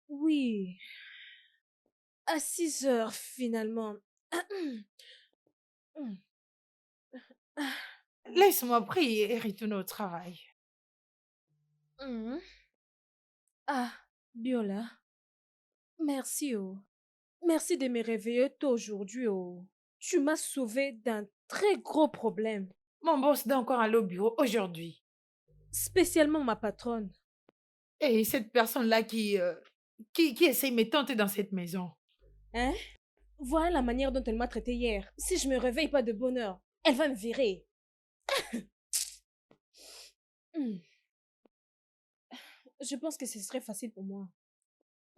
Oui, à 6 heures finalement. Laisse-moi prier et retourner au travail. Mhm. Ah, Biola, merci oh. Merci de me réveiller tôt aujourd'hui oh. Tu m'as sauvé d'un très gros problème, Mon boss doit encore aller au bureau aujourd'hui. spécialement ma patronne. Et cette personne-là qui essaye de me tenter dans cette maison. Hein? Voilà la manière dont elle m'a traité hier. Si je me réveille pas de bonne heure, elle va me virer. Hmm. Je pense que ce serait facile pour moi.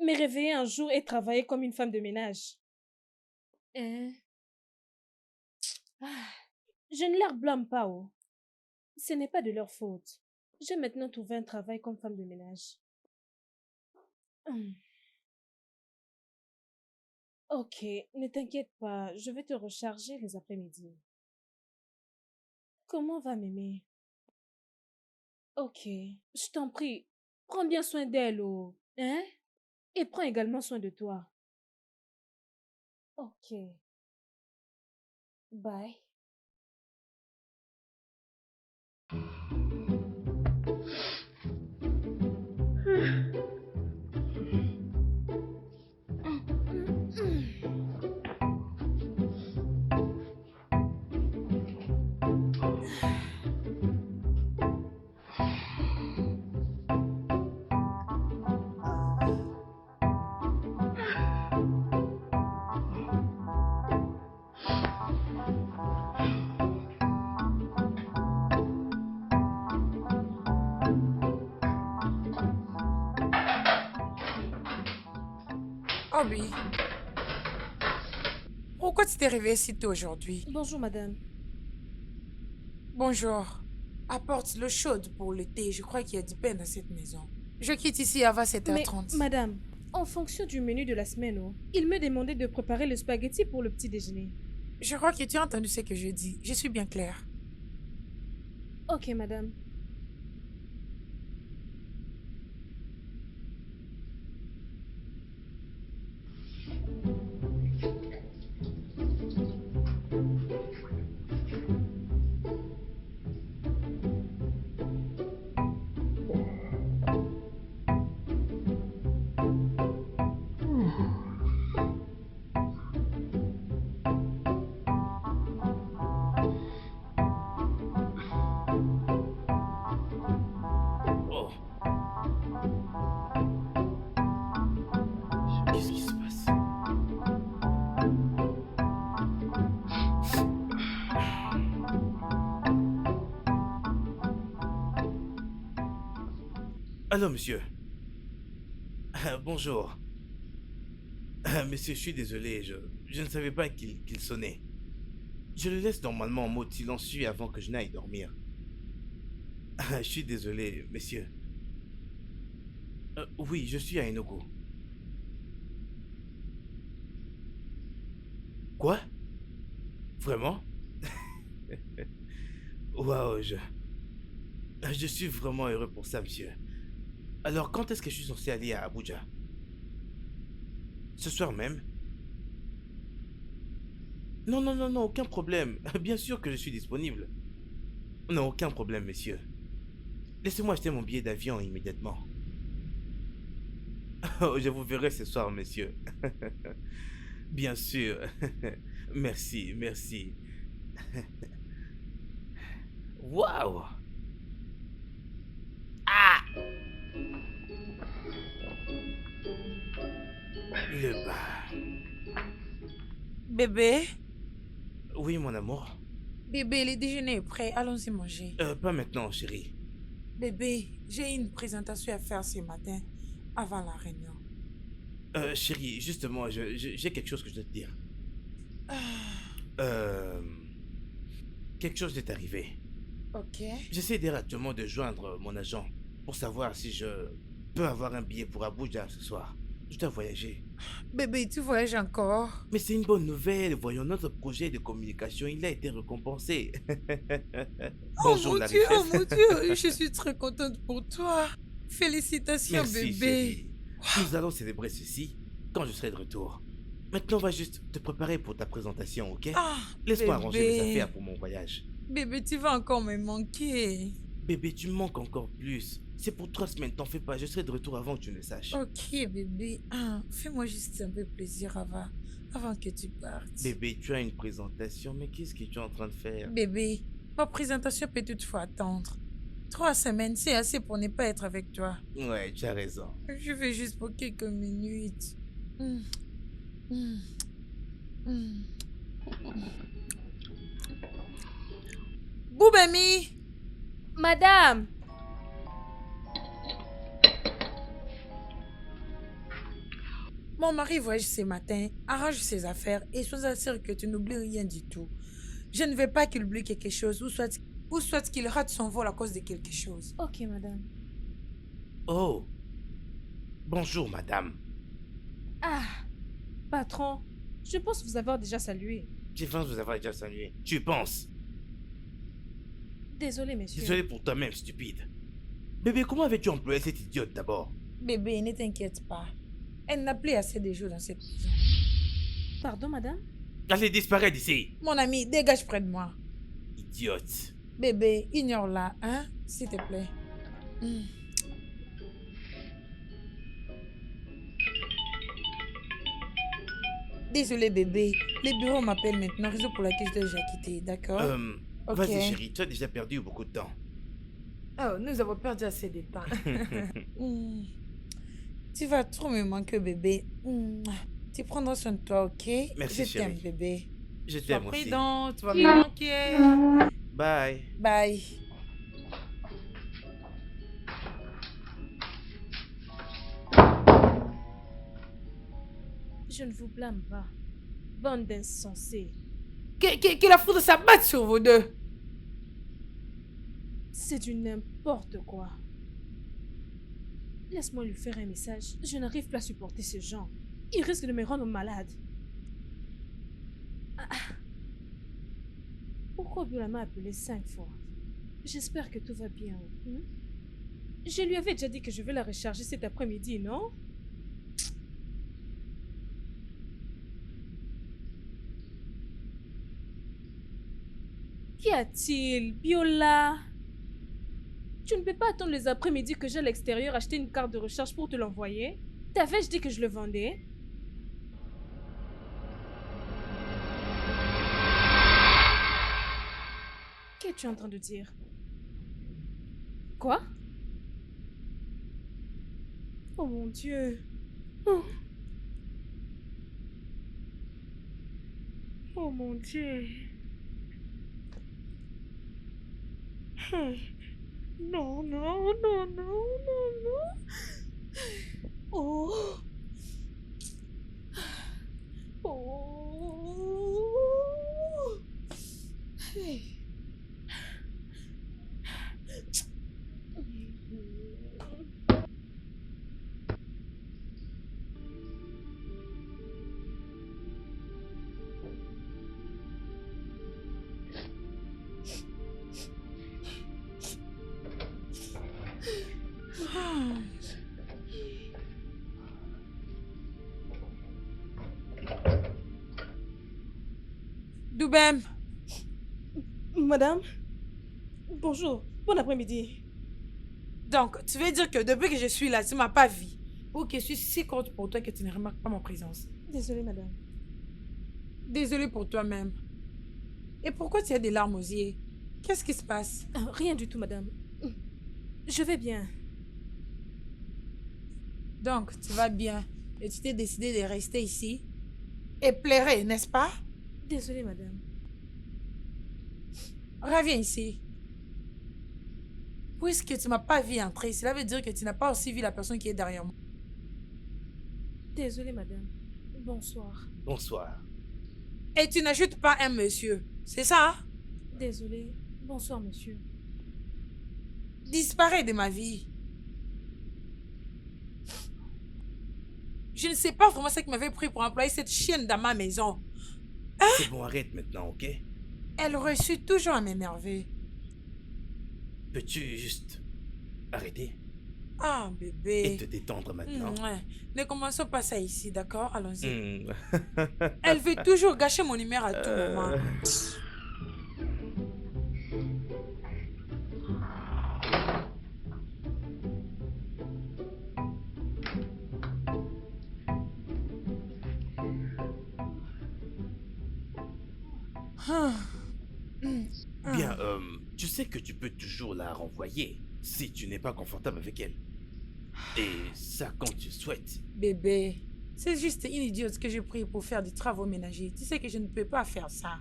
Me réveiller un jour et travailler comme une femme de ménage. Hein? Ah, je ne leur blâme pas, oh. Ce n'est pas de leur faute. J'ai maintenant trouvé un travail comme femme de ménage. Hmm. Ok, ne t'inquiète pas, je vais te recharger les après-midi. Comment va mémé? Ok, je t'en prie, prends bien soin d'elle, oh. Hein? Et prends également soin de toi. Ok, bye. Obi, pourquoi tu t'es réveillée si tôt aujourd'hui? Bonjour, madame. Bonjour. Apporte l'eau chaude pour le thé. Je crois qu'il y a du pain dans cette maison. Je quitte ici avant Mais, 7h30. madame, en fonction du menu de la semaine, oh, il me demandait de préparer le spaghetti pour le petit déjeuner. Je crois que tu as entendu ce que je dis. Je suis bien claire. Ok, madame. Oh, qu'est-ce qui se passe? Allô, monsieur. Bonjour. Monsieur, je suis désolé, je ne savais pas qu'il sonnait. Je le laisse normalement en mode silencieux avant que je n'aille dormir. Je suis désolé, monsieur. Oui, je suis à Enugu. Quoi? Vraiment? Waouh, je suis vraiment heureux pour ça, monsieur. Alors, quand est-ce que je suis censé aller à Abuja? Ce soir même? Non, non, non, non, aucun problème. Bien sûr que je suis disponible. Non, aucun problème, monsieur. Laissez-moi acheter mon billet d'avion immédiatement. Oh, je vous verrai ce soir, monsieur. Bien sûr. Merci, merci. Waouh! Ah! Le bas. Bébé, Oui, mon amour. bébé, le déjeuner est prêt. Allons-y manger. Pas maintenant, chérie. Bébé, j'ai une présentation à faire ce matin avant la réunion. Chérie, justement, j'ai quelque chose que je dois te dire. Ah, Euh, quelque chose est arrivé. ok. J'essaie directement de joindre mon agent pour savoir si je peux avoir un billet pour Abuja ce soir. Je dois voyager. Bébé, tu voyages encore? Mais c'est une bonne nouvelle. Voyons, notre projet de communication, il a été récompensé. Bonjour la Oh richesse. mon Dieu, je suis très contente pour toi. Félicitations, Merci, bébé. chérie. Nous allons célébrer ceci quand je serai de retour. Maintenant, on va juste te préparer pour ta présentation, ok? Ah, Laisse-moi arranger mes bébé. affaires pour mon voyage. Bébé, tu vas encore me manquer. Bébé, tu me manques encore plus. C'est pour 3 semaines, t'en fais pas. Je serai de retour avant que tu ne le saches. Ok, bébé. Ah, fais-moi juste un peu plaisir avant que tu partes. Bébé, tu as une présentation, mais qu'est-ce que tu es en train de faire? Bébé, ma présentation peut toutefois attendre. 3 semaines, c'est assez pour ne pas être avec toi. Ouais, tu as raison. Je vais juste pour quelques minutes. Hmm. Hmm. Hmm. Boubami! Madame! Mon mari voyage ce matin, arrange ses affaires et sois assuré que tu n'oublies rien du tout. Je ne veux pas qu'il oublie quelque chose ou soit qu'il rate son vol à cause de quelque chose. Ok, madame. Oh. Bonjour, madame. Ah, patron, je pense vous avoir déjà salué. Je pense vous avoir déjà salué. Tu penses? Désolé, monsieur. Désolé pour toi-même, stupide. Bébé, comment avais-tu employé cette idiote d'abord? Bébé, ne t'inquiète pas. Elle n'a plus assez de jours dans cette maison. Pardon, madame? Allez, disparaître d'ici. Mon ami, dégage près de moi. Idiote. Bébé, ignore-la, hein, s'il te plaît. Hmm. Désolé, bébé. Les bureaux m'appellent maintenant, raison pour laquelle je dois déjà quitter, d'accord? Ok. Vas-y, chérie, tu as déjà perdu beaucoup de temps. Oh, nous avons perdu assez de temps. Hmm. Tu vas trop me manquer, bébé. Tu prendras soin de toi, ok? Merci, Je t'aime, chérie. bébé. Je Sois t'aime aussi. prudent, tu vas me manquer. Bye. Bye. Je ne vous blâme pas. Bande d'insensés. Que la foudre s'abatte sur vous deux. C'est du n'importe quoi. Laisse-moi lui faire un message. Je n'arrive plus à supporter ce genre. Il risque de me rendre malade. Ah. Pourquoi Biola m'a appelé 5 fois? J'espère que tout va bien. Hein? Je lui avais déjà dit que je vais la recharger cet après-midi, non? Qu'y a-t-il, Biola? Tu ne peux pas attendre les après-midi que j'ai à l'extérieur acheter une carte de recharge pour te l'envoyer? T'avais-je dit que je le vendais? Qu'es-tu en train de dire? Quoi? Oh mon Dieu. Oh, oh mon Dieu. Non, non, non, non, non, non. Oh. Oh. Hey. Doubem, Madame, bonjour, bon après-midi. donc, tu veux dire que depuis que je suis là, tu m'as pas vu. Ou que je suis si courte pour toi que tu ne remarques pas ma présence. Désolée, madame. Désolée pour toi-même. Et pourquoi tu as des larmes aux yeux? Qu'est-ce qui se passe? Rien du tout, madame. Je vais bien. Donc, tu vas bien. Et tu t'es décidé de rester ici? Et pleurer, n'est-ce pas? Désolée, madame. Reviens ici. Puisque tu m'as pas vu entrer, cela veut dire que tu n'as pas aussi vu la personne qui est derrière moi. Désolée, madame. Bonsoir. Bonsoir. Et tu n'ajoutes pas un monsieur. C'est ça? Hein? Désolée. Bonsoir, monsieur. Disparais de ma vie. Je ne sais pas vraiment ce qui m'avait pris pour employer cette chienne dans ma maison. C'est bon, arrête maintenant, ok? Elle reçut toujours à m'énerver. Peux-tu juste arrêter? Ah, et bébé. te détendre maintenant. Ouais. Ne commençons pas ça ici, d'accord? Allons-y. Hmm. Elle veut toujours gâcher mon humeur à tout moment. Euh, Ah, hum, Bien, ah. tu sais que tu peux toujours la renvoyer si tu n'es pas confortable avec elle. Et ça quand tu souhaites. Bébé, c'est juste une idiote que j'ai pris pour faire des travaux ménagers. Tu sais que je ne peux pas faire ça.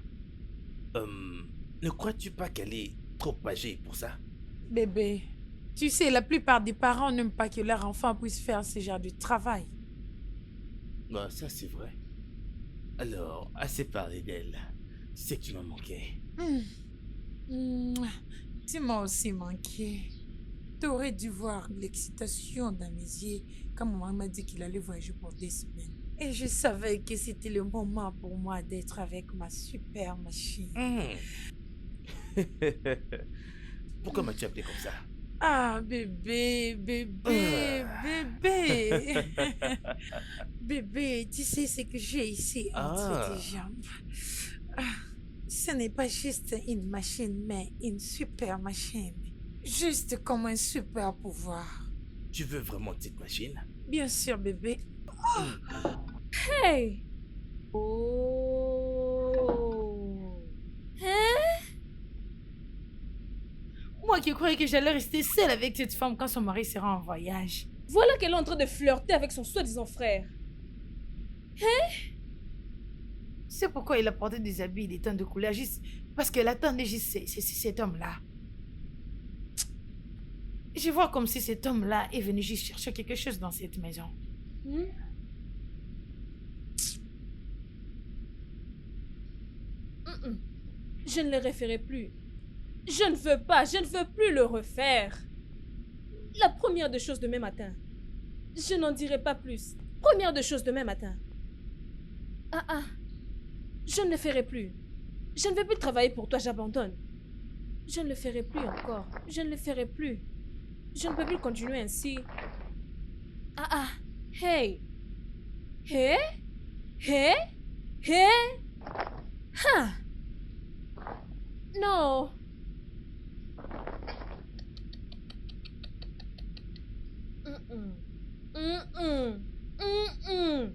Ne crois-tu pas qu'elle est trop âgée pour ça? Bébé, tu sais, la plupart des parents n'aiment pas que leur enfant puisse faire ce genre de travail. Bah, ça c'est vrai. Alors, assez parlé d'elle. C'est que tu m'as manqué. Hum, Tu m'as aussi manqué. Tu aurais dû voir l'excitation dans mes yeux quand maman m'a dit qu'il allait voyager pour 2 semaines. Et je savais que c'était le moment pour moi d'être avec ma super machine. Pourquoi m'as-tu appelé comme ça? Ah, bébé, bébé, Ah. bébé. Bébé, tu sais ce que j'ai ici entre tes Ah. jambes. Ah, ce n'est pas juste une machine, mais une super machine. Juste comme un super pouvoir. Tu veux vraiment une petite machine? Bien sûr, bébé. Hmm. Hey! Oh! Hein? Moi qui croyais que j'allais rester seule avec cette femme quand son mari sera en voyage. Voilà qu'elle est en train de flirter avec son soi-disant frère. C'est pourquoi il a porté des habits des teintes de couleur, juste parce qu'elle attendait juste cet homme-là. Je vois comme si cet homme-là est venu juste chercher quelque chose dans cette maison. Hmm? Mm-mm. Je ne le referai plus. Je ne veux pas, je ne veux plus le refaire. La première des choses demain matin. Je n'en dirai pas plus. Première des choses demain matin. Ah ah, je ne le ferai plus. Je ne vais plus travailler pour toi, j'abandonne. Je ne le ferai plus encore. Je ne le ferai plus. Je ne peux plus continuer ainsi. Ah ah, hey. Hey? Hey? Hey? Ha! Non. Mm-mm. Mm-mm. Mm-mm.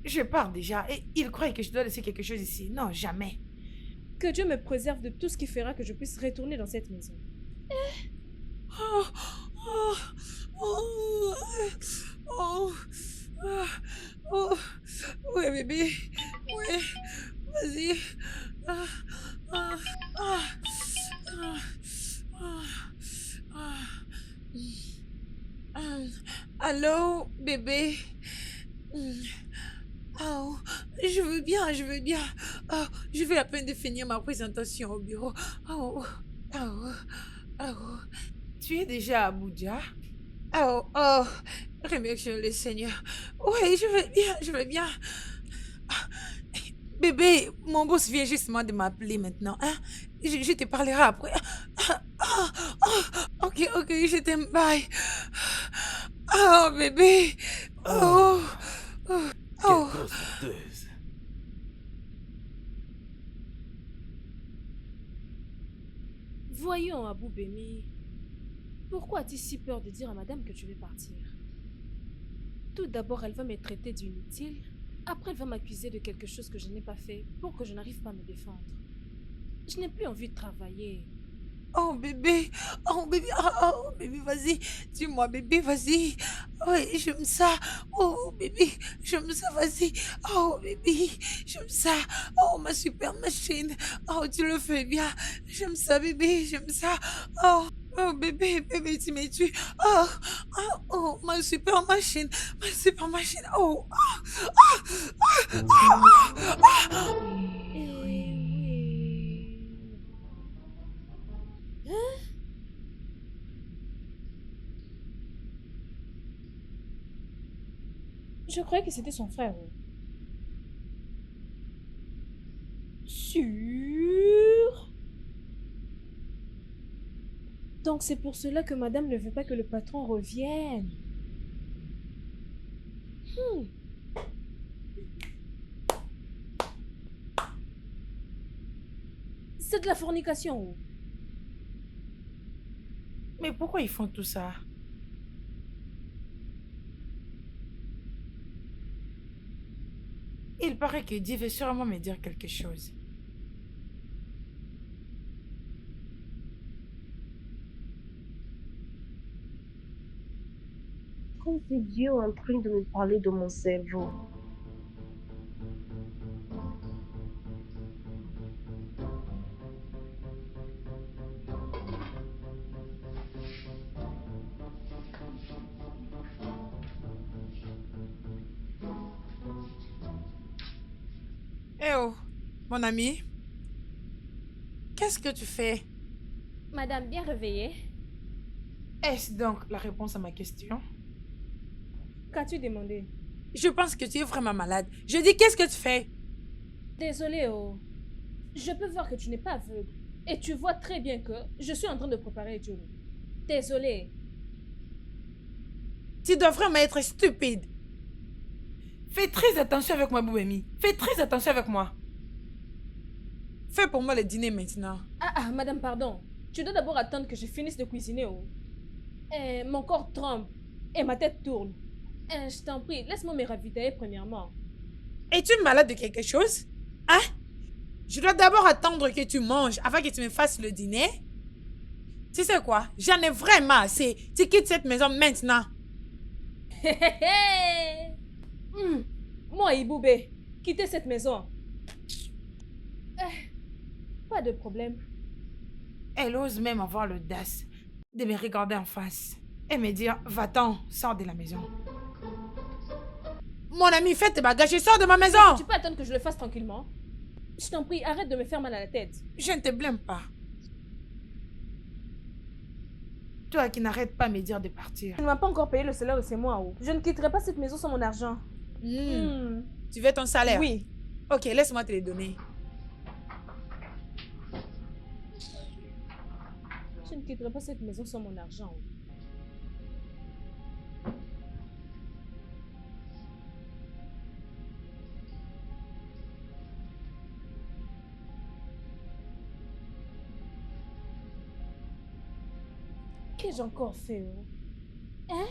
Je pars déjà et il croit que je dois laisser quelque chose ici. Non, jamais. Que Dieu me préserve de tout ce qui fera que je puisse retourner dans cette maison. Oh, oh, oh, oh, oh, oh. Ouais, bébé. Ouais, vas-y. Ah, ah, ah, ah, ah, ah. Allô, bébé. Oh, je veux bien, je veux bien. Oh, je vais à peine de finir ma présentation au bureau. Oh, oh, oh. Tu es déjà à Abuja? Oh, oh, remercions le Seigneur. Oui, je vais bien, je vais bien. Ah, bébé, mon boss vient justement de m'appeler maintenant. Hein? Je te parlerai après. Ah, ah, ah, ok, ok, je t'aime, bye. Oh, bébé. Oh, Oh, oh, quelle oh. grosse menteuse. Voyons, Abou Bémi. Pourquoi as-tu si peur de dire à madame que tu veux partir? Tout d'abord, elle va me traiter d'inutile. Après, elle va m'accuser de quelque chose que je n'ai pas fait pour que je n'arrive pas à me défendre. Je n'ai plus envie de travailler. Oh bébé, oh bébé, vas-y, dis-moi bébé, vas-y. Oui, j'aime ça. Oh bébé, j'aime ça, vas-y. Oh bébé, j'aime ça. Oh ma super machine. Oh tu le fais bien. J'aime ça bébé, j'aime ça. Oh, oh bébé, bébé, tu me tues. Oh, oh, oh ma super machine, ma super machine. Oh, Eh oui. Hein? Je croyais que c'était son frère. Oh. Sûr? Donc c'est pour cela que madame ne veut pas que le patron revienne. Hmm. C'est de la fornication. Mais pourquoi ils font tout ça? Il paraît que Dieu veut sûrement me dire quelque chose. Comme si Dieu est en train de me parler de mon cerveau. Eh oh, mon ami, qu'est-ce que tu fais? Madame, bien réveillée. Est-ce donc la réponse à ma question? Qu'as-tu demandé? Je pense que tu es vraiment malade. Je dis, qu'est-ce que tu fais? Désolée, oh. Je peux voir que tu n'es pas aveugle. Et tu vois très bien que je suis en train de préparer Johnny. Désolée. Tu dois vraiment être stupide. Fais très attention avec moi, Boubemi. Fais très attention avec moi. Fais pour moi le dîner maintenant. Madame, pardon. Tu dois d'abord attendre que je finisse de cuisiner, oh. Mon corps tremble et ma tête tourne. Je t'en prie, laisse-moi me ravitailler premièrement. Es-tu malade de quelque chose? Hein? Je dois d'abord attendre que tu manges avant que tu me fasses le dîner. Tu sais quoi? J'en ai vraiment assez. Tu quittes cette maison maintenant. Moi, Iboubé, quittez cette maison. Pas de problème. Elle ose même avoir l'audace de me regarder en face et me dire, va-t'en, sors de la maison. Mon ami, fais tes bagages et sors de ma maison. Tu peux attendre que je le fasse tranquillement? Je t'en prie, arrête de me faire mal à la tête. Je ne te blâme pas. Toi qui n'arrêtes pas de me dire de partir. Tu ne m'as pas encore payé le salaire de ces mois, oh. Je ne quitterai pas cette maison sans mon argent. Tu veux ton salaire? Oui. Ok, laisse-moi te le donner. Je ne quitterai pas cette maison sans mon argent. Oh. Qu'ai-je encore fait, oh? Hein?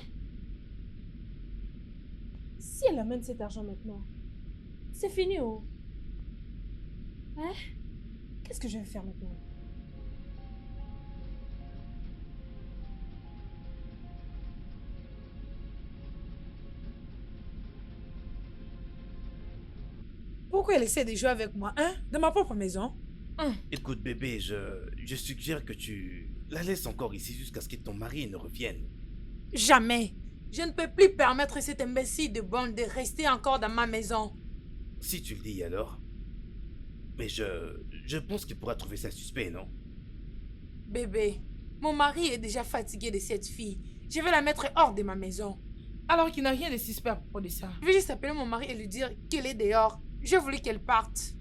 Si elle amène cet argent maintenant, c'est fini, oh. Hein? Qu'est-ce que je vais faire maintenant? Pourquoi elle essaie de jouer avec moi, hein? Dans ma propre maison? Écoute, bébé, je suggère que tu la laisses encore ici jusqu'à ce que ton mari ne revienne. Jamais. Je ne peux plus permettre à cet imbécile de bande de rester encore dans ma maison. Si tu le dis alors. Mais je pense qu'il pourra trouver ça suspect, non? Bébé, mon mari est déjà fatigué de cette fille. Je vais la mettre hors de ma maison. Alors qu'il n'a rien de suspect à propos de ça. Je vais juste appeler mon mari et lui dire qu'elle est dehors. J'ai voulu qu'elle parte.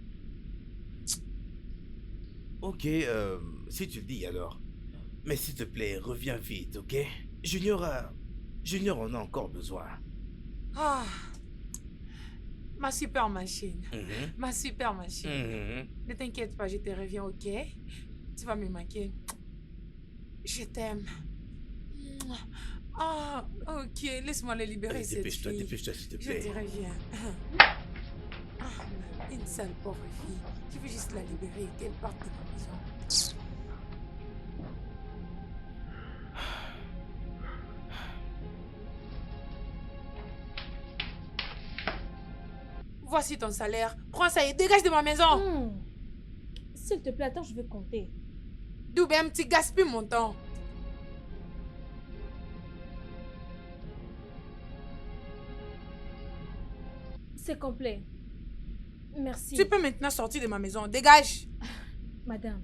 Ok, si tu le dis alors. Mais s'il te plaît, reviens vite, ok? Junior en a encore besoin. Ah, ma super machine. Mhm. Ma super machine. Mhm. Ne t'inquiète pas, je te reviens, ok? Tu vas me manquer. Je t'aime. Ah, ok, laisse-moi le libérer, Allez, cette dépêche-toi, fille. dépêche-toi, s'il te Je plaît. te reviens. Ah, une sale pauvre fille. Je veux juste la libérer et qu'elle parte de ma maison. Voici ton salaire. Prends ça et dégage de ma maison. S'il te plaît, attends, je vais compter. Doubem, tu gaspilles mon temps. C'est complet. Merci. Tu peux maintenant sortir de ma maison. Dégage. Madame,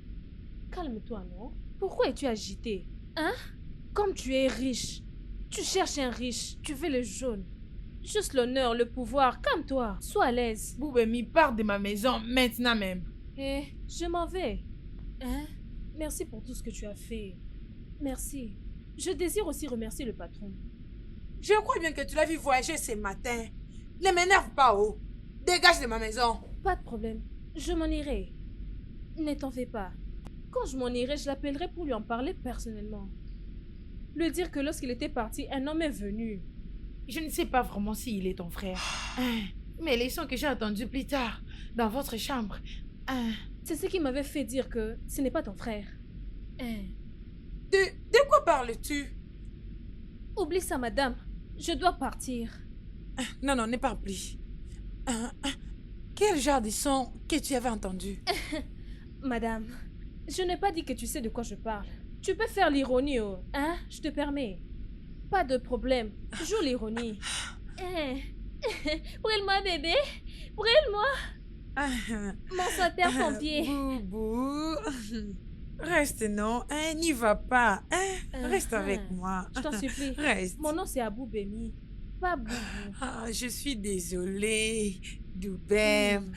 calme-toi, non? Pourquoi es-tu agitée? Hein? Comme tu es riche, tu cherches un riche, tu veux le jaune. Juste l'honneur, le pouvoir, calme-toi, sois à l'aise. Boubemi, pars de ma maison maintenant même. Je m'en vais. Hein? Merci pour tout ce que tu as fait. Merci. Je désire aussi remercier le patron. Je crois bien que tu l'as vu voyager ce matin. Ne m'énerve pas, oh. Dégage de ma maison. Pas de problème. Je m'en irai. Ne t'en fais pas. Quand je m'en irai, je l'appellerai pour lui en parler personnellement. Lui dire que lorsqu'il était parti, un homme est venu. Je ne sais pas vraiment s'il est ton frère. Mais les sons que j'ai entendus plus tard, dans votre chambre. C'est ce qui m'avait fait dire que ce n'est pas ton frère. De quoi parles-tu? Oublie ça, madame. Je dois partir. Non, non, ne parle plus. Quel genre de son que tu avais entendu? Madame, je n'ai pas dit que tu sais de quoi je parle. Tu peux faire l'ironie, oh, hein? Je te permets. Pas de problème. Joue l'ironie. Brûle-moi, bébé. Brûle-moi. Mon sapeur-pompier. Boubou. Reste, non. N'y va pas. Reste avec moi. Je t'en supplie. Reste. Mon nom, c'est Abou Bemi. Pas Boubou. Je suis désolée, Doubem.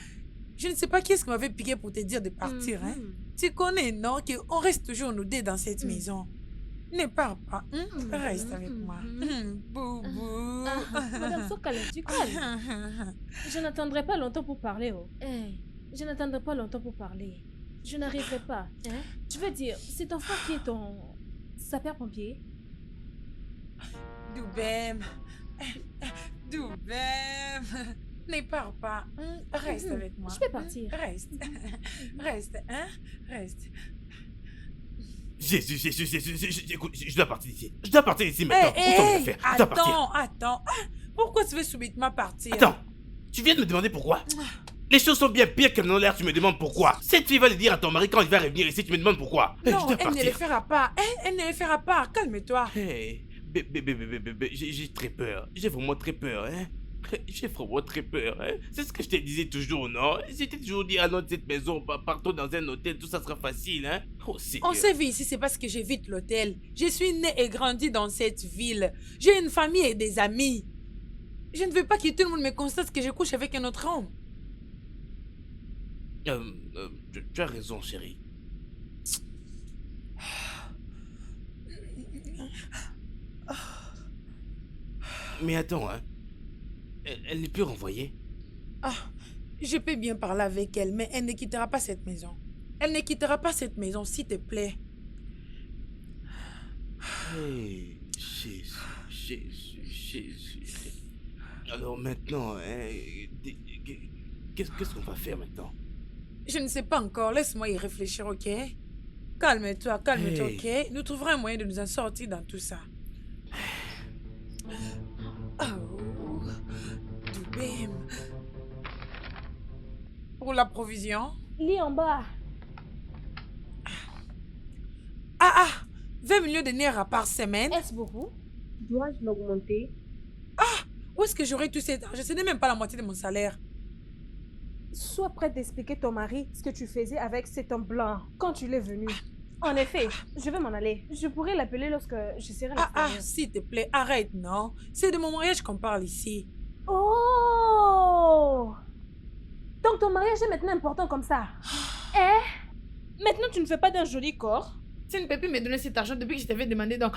Je ne sais pas qui est-ce qui m'avait piqué pour te dire de partir. Tu connais, non, qu'on reste toujours nous deux dans cette maison. Ne pars pas. Reste avec moi. Boubou. Madame, sois calme, tu calmes. Je n'attendrai pas longtemps pour parler. Oh. Je n'attendrai pas longtemps pour parler. Je n'arriverai pas. Je veux dire, c'est ton frère qui est ton sapeur-pompier. Doubem. Doubem. Ne pars pas. Reste avec moi. Je vais partir. Reste. Reste, hein? Reste. Jésus, écoute, je dois partir d'ici. Je dois partir d'ici maintenant. Autant le faire. Je dois partir. Attends. Pourquoi tu veux subitement partir? Attends, tu viens de me demander pourquoi? Les choses sont bien pires qu'elles n'ont l'air, tu me demandes pourquoi. Cette fille va le dire à ton mari quand il va revenir ici, tu me demandes pourquoi. Non, je dois elle ne partir. le fera pas. Elle ne le fera pas. Calme-toi. Hey, bébé, j'ai très peur. J'ai vraiment très peur, hein. J'ai vraiment très peur, hein. C'est ce que je te disais toujours, non? J'étais toujours dit, allons de cette maison, partons dans un hôtel, tout ça sera facile, hein. Oh, Seigneur. On s'est vu ici, c'est parce que j'évite l'hôtel. Je suis née et grandie dans cette ville. J'ai une famille et des amis. Je ne veux pas que tout le monde me constate que je couche avec un autre homme. Tu as raison, chérie. Mais attends, hein. Elle n'est plus renvoyée. Je peux bien parler avec elle, mais elle ne quittera pas cette maison. Elle ne quittera pas cette maison, s'il te plaît. Hey, Jésus. Alors maintenant, hein, qu'est-ce qu'on va faire maintenant? Je ne sais pas encore, laisse-moi y réfléchir, ok? Calme-toi, ok? Nous trouverons un moyen de nous en sortir dans tout ça. Oh, Doubem. Pour la provision? Lis en bas. 20 millions de naira par semaine? Est-ce beaucoup? Dois-je l'augmenter? Où est-ce que j'aurai tout cet argent? Ce n'est même pas la moitié de mon salaire. Sois prête d'expliquer ton mari ce que tu faisais avec cet homme blanc quand tu l'es venu. En effet, je vais m'en aller. Je pourrai l'appeler lorsque je serai à l'extérieur. S'il te plaît, arrête, non? C'est de mon mariage qu'on parle ici. Oh! Donc ton mariage est maintenant important comme ça. Maintenant tu ne fais pas d'un joli corps. Tu ne peux plus me donner cet argent depuis que je t'avais demandé, donc...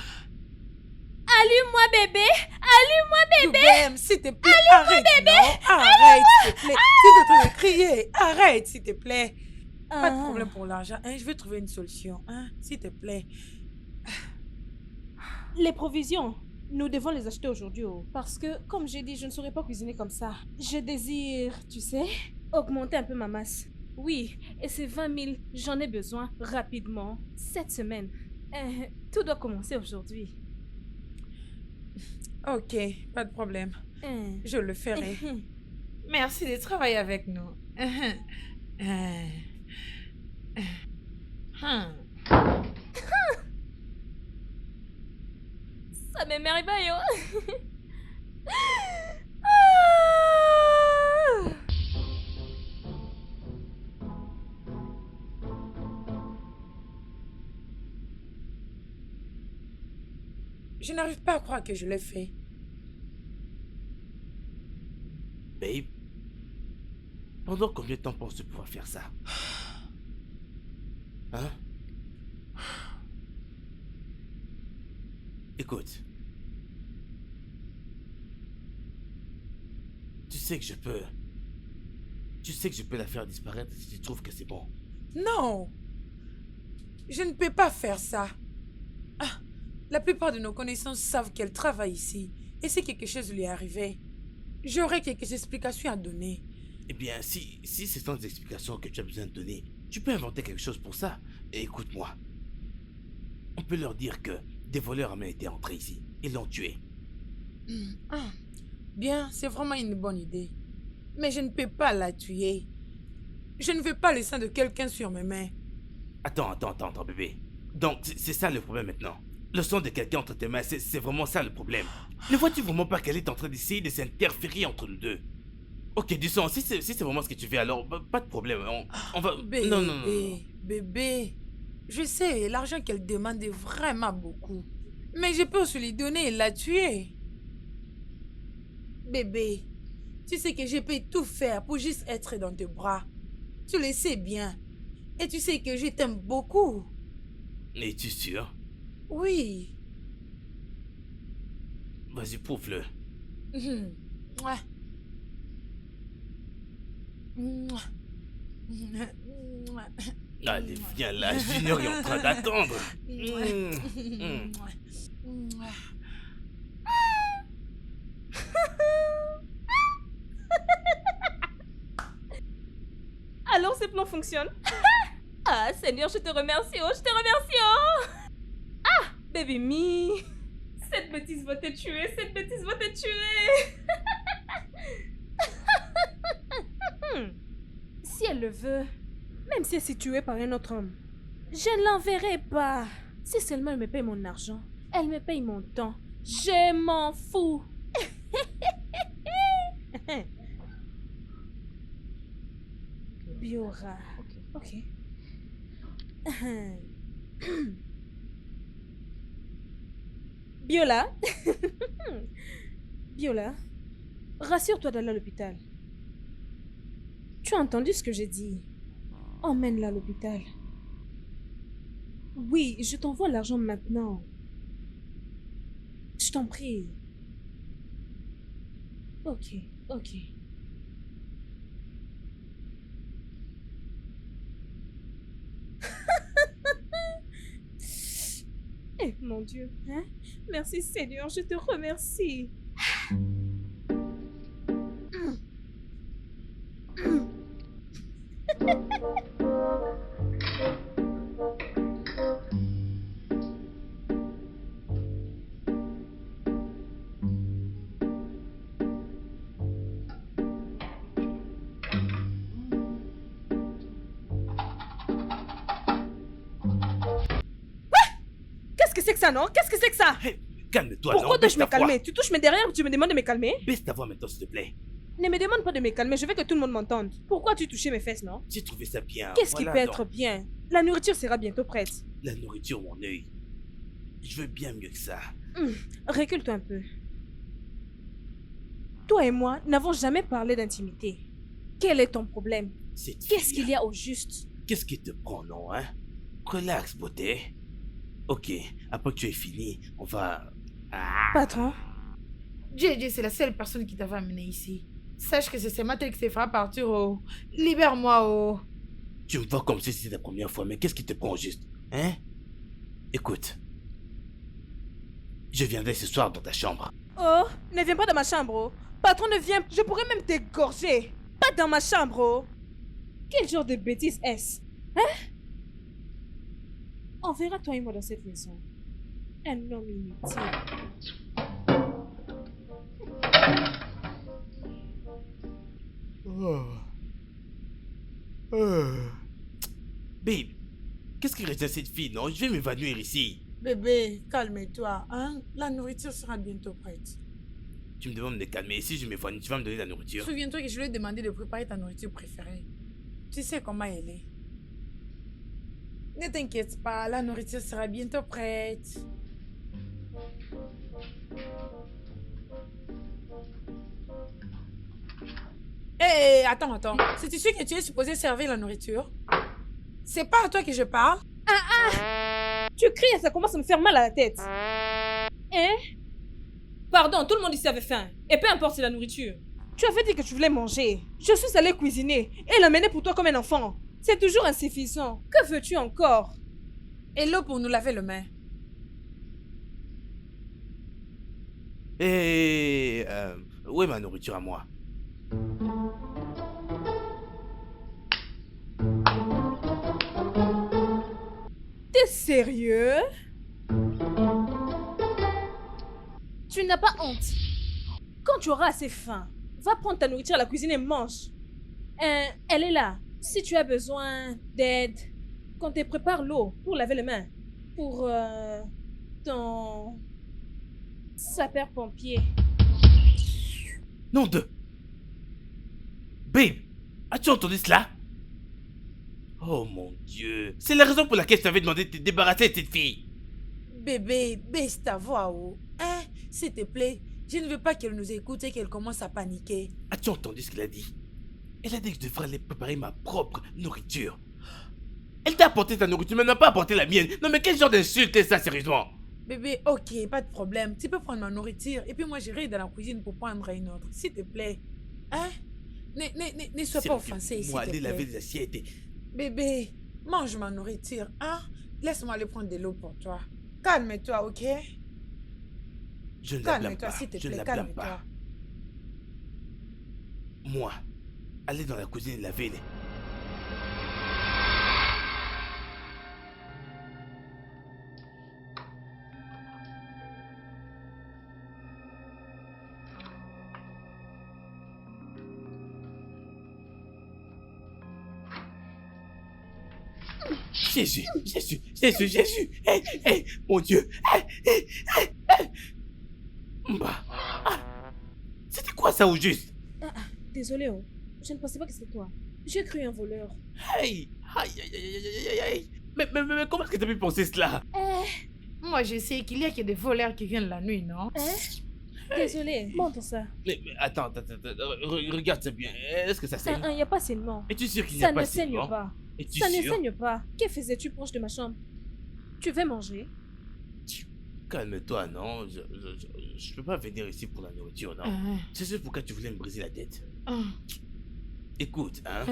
Allume-moi bébé! Doubem, s'il te plaît, arrête, non? Arrête, s'il te plaît. Si tu es en train de crier, arrête, s'il te plaît. Pas de problème pour l'argent, hein? Je vais trouver une solution, hein? S'il te plaît. Les provisions, nous devons les acheter aujourd'hui. Parce que, comme j'ai dit, je ne saurais pas cuisiner comme ça. Je désire, tu sais, augmenter un peu ma masse. Oui, et ces 20 000, j'en ai besoin rapidement, cette semaine. Tout doit commencer aujourd'hui. Ok, pas de problème. Je le ferai. Merci de travailler avec nous. Ça m'émerveille, Je n'arrive pas à croire que je l'ai fait. Babe, pendant combien de temps penses-tu pouvoir faire ça? Hein? Écoute. Tu sais que je peux... Tu sais que je peux la faire disparaître si tu trouves que c'est bon. Non. Je ne peux pas faire ça. Ah, la plupart de nos connaissances savent qu'elle travaille ici. Et si quelque chose lui arrivait, j'aurais quelques explications à donner. Eh bien, si ce sont des explications que tu as besoin de donner, tu peux inventer quelque chose pour ça. Et écoute-moi. On peut leur dire que des voleurs ont même été entrés ici. Ils l'ont tué. Ah, bien, c'est vraiment une bonne idée. Mais je ne peux pas la tuer. Je ne veux pas le sang de quelqu'un sur mes mains. Attends, bébé. Donc, c'est ça le problème maintenant. Le sang de quelqu'un entre tes mains, c'est vraiment ça le problème. Ne vois-tu vraiment pas qu'elle est en train d'essayer de s'interférer entre nous deux? Ok, du sang, si c'est vraiment ce que tu veux, alors pas de problème. On va... Bébé, Non. bébé. Je sais, l'argent qu'elle demande est vraiment beaucoup. Mais je peux aussi lui donner et la tuer. Bébé, tu sais que je peux tout faire pour juste être dans tes bras. Tu le sais bien. Et tu sais que je t'aime beaucoup. Es-tu sûr? Oui. Vas-y, prouve-le. Mouah. Mouah. Mouah. Allez, viens là, Junior est en train d'attendre. Mouah. Alors ces plans fonctionnent. Ah, Seigneur, je te remercie, oh, je te remercie, oh. Ah, baby me. Cette bêtise va te tuer, cette bêtise va te tuer. Si elle le veut, même si elle s'est tuée par un autre homme, je ne l'enverrai pas. Si seulement elle me paye mon argent, elle me paye mon temps, je m'en fous. Biora. Ok. Biola. Biola. Rassure-toi d'aller à l'hôpital. Tu as entendu ce que j'ai dit? Emmène-la à l'hôpital. Oui, je t'envoie l'argent maintenant. Je t'en prie. Ok. Eh, mon Dieu, hein? Merci Seigneur, je te remercie. Qu'est-ce que c'est que ça, non? Qu'est-ce que c'est que ça? Hey, calme-toi. Pourquoi non, dois-je baisse me ta voix. calmer? Tu touches mes derrière et tu me demandes de me calmer? Baisse ta voix maintenant, s'il te plaît. Ne me demande pas de me calmer, je veux que tout le monde m'entende. Pourquoi tu touchais mes fesses, non? J'ai trouvé ça bien. Qu'est-ce qui voilà, peut être donc. bien? La nourriture sera bientôt prête. La nourriture, mon œil. Je veux bien mieux que ça. Recule-toi un peu. Toi et moi n'avons jamais parlé d'intimité. Quel est ton problème? Cette Qu'est-ce fille, qu'il y a au juste? Qu'est-ce qui te prend, non, hein? Relax, beauté. Ok, après que tu aies fini, on va... Ah, Patron, JJ, c'est la seule personne qui t'avait amené ici. Sache que c'est ce matin qui te fera partir, oh. Libère-moi, oh. tu me vois comme si c'était la première fois, mais qu'est-ce qui te prend au juste? Hein? Écoute. Je viendrai ce soir dans ta chambre. oh, ne viens pas dans ma chambre, oh. Patron, ne viens, je pourrais même t'égorger. Pas dans ma chambre, oh. Quel genre de bêtise est-ce? Hein? On verra toi et moi dans cette maison. Un homme inutile. Babe, qu'est-ce qui reste à cette fille, non? Je vais m'évanouir ici. Bébé, calme-toi, hein? La nourriture sera bientôt prête. Tu me demandes de me calmer. Si je m'évanouis, tu vas me donner la nourriture. Souviens-toi que je lui ai demandé de préparer ta nourriture préférée. Tu sais comment elle est. Ne t'inquiète pas, la nourriture sera bientôt prête. Hé, attends. C'est-tu sûr que tu es supposé servir la nourriture? C'est pas à toi que je parle? Tu cries et ça commence à me faire mal à la tête. Pardon, tout le monde ici avait faim. Et peu importe, c'est la nourriture. Tu avais dit que tu voulais manger. Je suis allée cuisiner et l'amener pour toi comme un enfant. C'est toujours insuffisant. Que veux-tu encore? Et l'eau pour nous laver les mains. Et... où est ma nourriture à moi? T'es sérieux? Tu n'as pas honte. Quand tu auras assez faim, va prendre ta nourriture à la cuisine et mange. Elle est là. Si tu as besoin d'aide, qu'on te prépare l'eau pour laver les mains. Pour ton sapeur-pompier. Non de... Babe, as-tu entendu cela? Oh mon Dieu. C'est la raison pour laquelle je t'avais demandé de te débarrasser de cette fille. Bébé, baisse ta voix, oh. Hein? S'il te plaît, je ne veux pas qu'elle nous écoute et qu'elle commence à paniquer. As-tu entendu ce qu'elle a dit? Elle a dit que je devrais aller préparer ma propre nourriture. Elle t'a apporté ta nourriture, mais elle n'a pas apporté la mienne. Non mais quel genre d'insulte est ça, sérieusement? Bébé, ok, pas de problème. Tu peux prendre ma nourriture et puis moi j'irai dans la cuisine pour prendre une autre. S'il te plaît. Hein? Ne sois pas offensé, s'il te Moi, aller plaît. laver des assiettes et... Bébé, mange ma nourriture, hein? Laisse-moi aller prendre de l'eau pour toi. Calme-toi, ok? Je ne la blâme Calme-toi, pas. s'il te Je ne plaît, la blâme calme-toi. pas. Moi, aller dans la cuisine et laver les... Jésus, Jésus, Jésus, Jésus. Hey, hey, mon Dieu. Hey, hey, hey, hey. Bah, c'était quoi ça au juste? Désolé, oh. Je ne pensais pas que c'était toi. J'ai cru un voleur. Hey, aïe, aïe, aïe, aïe, aïe, aïe. Mais comment est-ce que t'as pu penser cela? Moi, je sais qu'il y a que des voleurs qui viennent la nuit, non? Désolé. Montre ça. Mais attends, regarde ça bien. Est-ce que ça saigne? Il n'y a pas sainement. Es-tu sûr qu'il n'y Ça a pas ne de saigne saignement? pas. Es-tu Ça ne sûr? saigne pas. Que faisais-tu proche de ma chambre? Tu veux manger? Calme-toi, non. Je peux pas venir ici pour la nourriture, non. C'est juste pourquoi tu voulais me briser la tête. Écoute, hein.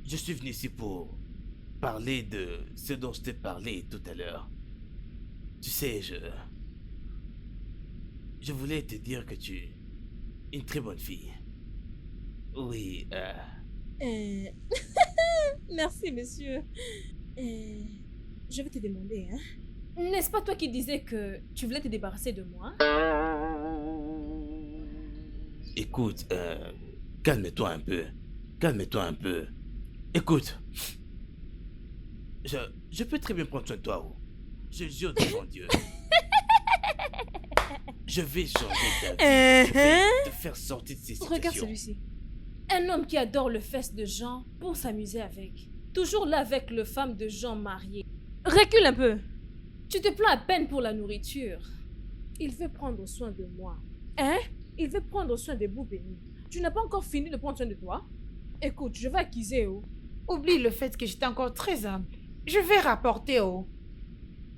Je suis venu ici pour parler de ce dont je t'ai parlé tout à l'heure. Tu sais, je voulais te dire que tu es une très bonne fille. Oui, Merci, monsieur. Je vais te demander, hein. N'est-ce pas toi qui disais que tu voulais te débarrasser de moi? écoute, calme-toi un peu. Calme-toi un peu. Écoute, je peux très bien prendre soin de toi, oh. Je jure devant Dieu. Je vais changer ta vie. Je vais te faire sortir de ces situations. Regarde celui-ci. Un homme qui adore le fest de gens pour s'amuser avec. Toujours là avec le femme de gens mariés. Recule un peu. Tu te plains à peine pour la nourriture. Il veut prendre soin de moi. Hein? Il veut prendre soin des bouts bénis. Tu n'as pas encore fini de prendre soin de toi? Écoute, je vais accuser, oh. Oublie le fait que j'étais encore très humble. Je vais rapporter, oh.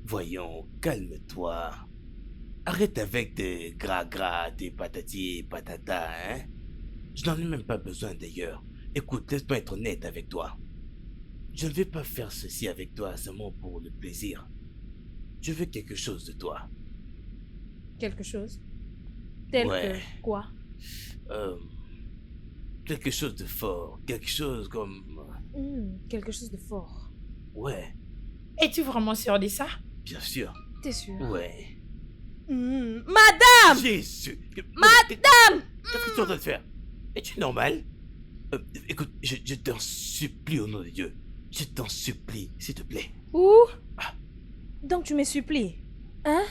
Voyons, calme-toi. Arrête avec tes gras, tes patati, patata, hein? Je n'en ai même pas besoin d'ailleurs. Écoute, laisse-moi être honnête avec toi. Je ne vais pas faire ceci avec toi seulement pour le plaisir. Je veux quelque chose de toi. Quelque chose? Tel Ouais. que quoi? Quelque chose de fort. Quelque chose comme... Quelque chose de fort. Ouais, Es-tu vraiment sûr de ça? bien sûr. T'es sûr? Ouais. Madame! Jésus! Madame! Qu'est-ce que tu es en train de faire? Es-tu normal? Écoute, je t'en supplie au nom de Dieu. Je t'en supplie, s'il te plaît. Où? Donc tu me supplies? Hein?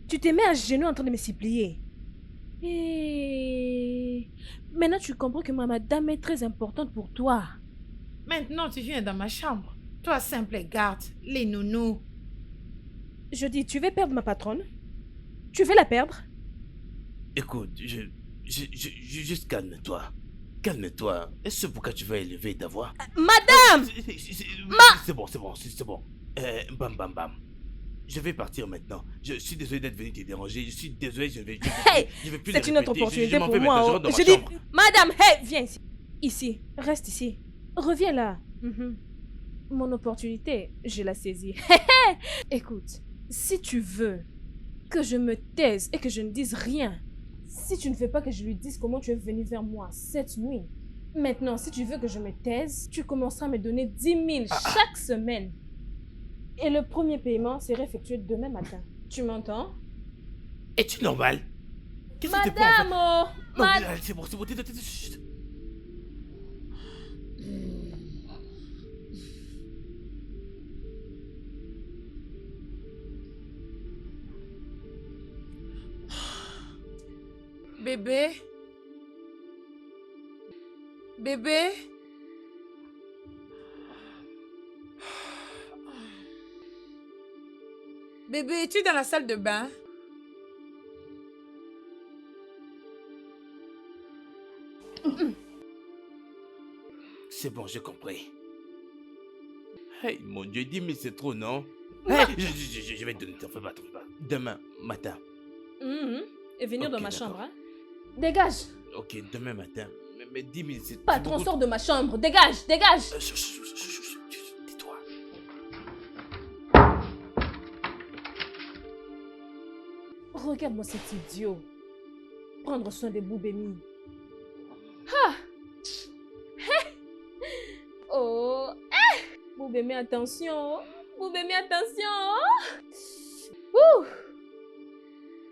Tu te mets à genoux en train de me supplier. Et... Maintenant tu comprends que ma madame est très importante pour toi. Maintenant, tu viens dans ma chambre. Toi, simple garde, les nounous. Je dis, tu veux perdre ma patronne? Tu veux la perdre? Écoute, juste calme-toi. Calme-toi. Est-ce pourquoi tu vas élever ta voix? Madame! C'est bon. Bam. Je vais partir maintenant. Je suis désolé d'être venu te déranger. Je suis désolé, Hey, je vais plus c'est le une autre répéter. opportunité Je m'en pour vais moi. maintenant, je Oh. rentre dans Je ma dis, chambre. madame, hey, viens ici. Ici, reste ici. Reviens là. Mhm. Mon opportunité, je la saisis. Écoute, si tu veux que je me taise et que je ne dise rien, si tu ne veux pas que je lui dise comment tu es venu vers moi cette nuit, maintenant, si tu veux que je me taise, tu commenceras à me donner 10 000 chaque semaine. Et le premier paiement sera effectué demain matin. Tu m'entends? Es-tu normal? Qu'est-ce que tu te prends en fait? Madame, oh, Non, madame. c'est bon, chut. Bébé? Bébé? Bébé, es-tu dans la salle de bain? C'est bon, j'ai compris. Hey, mon Dieu, 10 000 c'est trop, non? Hey, je vais te donner, t'en fais pas. Demain matin. Et venir Ok, dans ma d'accord. chambre, hein? Dégage! Ok, demain matin. Mais 10 000 c'est... Patron, sors de ma chambre! Dégage! Dégage! Tais-toi. Regarde-moi cet idiot. Prendre soin des Boubémi. Ah! Oh! Boubémi, attention! Boubémi, attention! Ouh!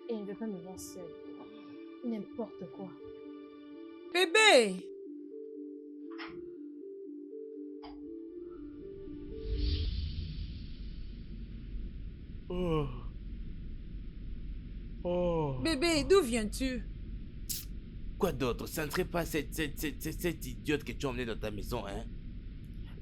Et il ne veut pas me voir seule. N'importe quoi. Bébé! Oh. Oh. Bébé, d'où viens-tu? Quoi d'autre? Ça ne serait pas cette idiote que tu as emmenée dans ta maison, hein?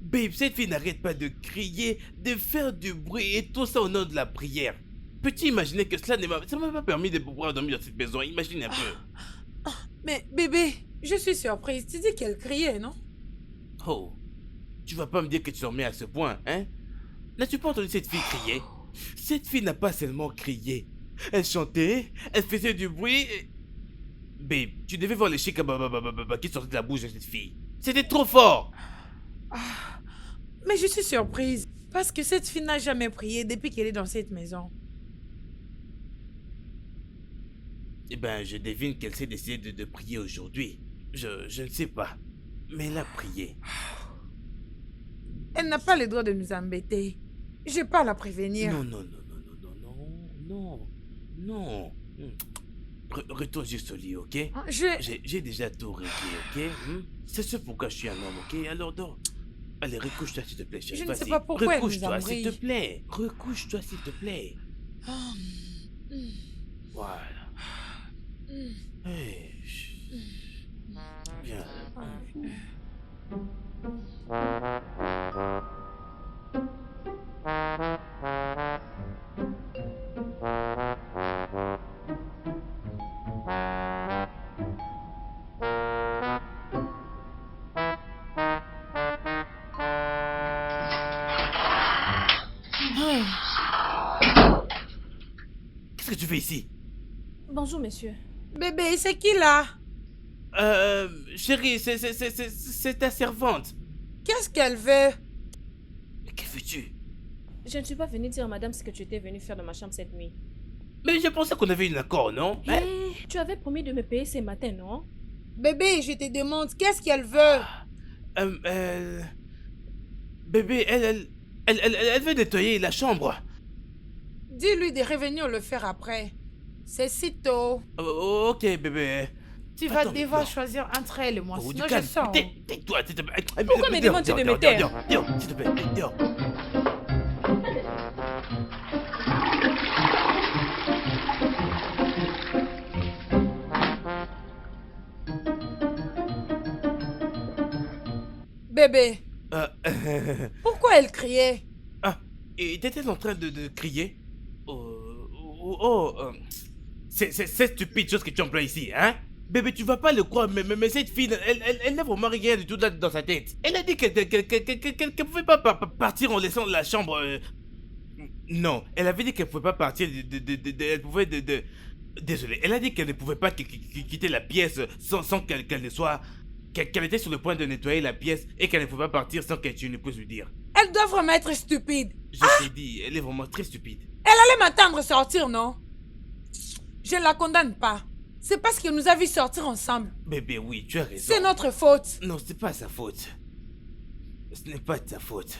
Babe, cette fille n'arrête pas de crier, de faire du bruit et tout ça au nom de la prière. Peux-tu imaginer que ça ne m'a pas permis de pouvoir dormir dans cette maison? Imagine un peu. Mais bébé, je suis surprise. Tu dis qu'elle criait, non? Oh, tu vas pas me dire que tu dormais à ce point, hein? N'as-tu pas entendu cette fille crier? Cette fille n'a pas seulement crié. Elle chantait, elle faisait du bruit et... Babe, tu devais voir les chics qui sortaient de la bouche de cette fille. C'était trop fort! Mais je suis surprise. Parce que cette fille n'a jamais prié depuis qu'elle est dans cette maison. Eh ben, je devine qu'elle s'est décidée de prier aujourd'hui. Je ne sais pas. Mais elle a prié. Elle n'a pas le droit de nous embêter. Je pas la prévenir. Non. Retourne juste au lit, ok? J'ai déjà tout réglé, ok? C'est ce pourquoi je suis un homme, ok? Alors dors. Allez, recouche-toi s'il te plaît, chérie. Je ne sais Vas-y. pas pourquoi elle nous Recouche-toi s'il te embrouille. plaît. Recouche-toi s'il te plaît. Voilà. Hey, viens. Qu'est-ce que tu fais ici? Bonjour, monsieur. Bébé, c'est qui là? Chérie, c'est ta servante. Qu'est-ce qu'elle veut? Que fais-tu? Je ne suis pas venue dire à madame ce que tu étais venu faire dans ma chambre cette nuit. Mais je pensais qu'on avait un accord, non? Hein? Eh, tu avais promis de me payer ce matin, non? Bébé, je te demande, qu'est-ce qu'elle veut? Bébé, elle veut nettoyer la chambre. Dis-lui de revenir le faire après. C'est si tôt. Ok, bébé. Tu vas Attends, devoir non. choisir entre elle et moi, Oh, sinon du je calme. sors. Tais-toi, s'il te plaît. Pourquoi me demandes-tu de me taire? Dehors, s'il te plaît, dehors. Bébé, Euh, pourquoi elle criait? ah, et t'étais en train de crier? C'est stupide chose que tu emploies ici, hein? Bébé, tu vas pas le croire, mais cette fille, elle n'a vraiment rien du tout là dans sa tête. Elle a dit qu'elle pouvait pas partir en laissant la chambre Non, elle avait dit qu'elle pouvait pas partir elle pouvait Désolé, elle a dit qu'elle ne pouvait pas quitter la pièce sans qu'elle ne soit... Qu'elle était sur le point de nettoyer la pièce et qu'elle ne pouvait pas partir sans que tu ne puisses lui dire. Elle doit vraiment être stupide. Je t'ai dit, elle est vraiment très stupide. Elle allait m'attendre sortir, non? Je ne la condamne pas. C'est parce qu'elle nous a vu sortir ensemble. Bébé, oui, tu as raison. C'est notre faute. Non, c'est pas sa faute. Ce n'est pas de ta faute.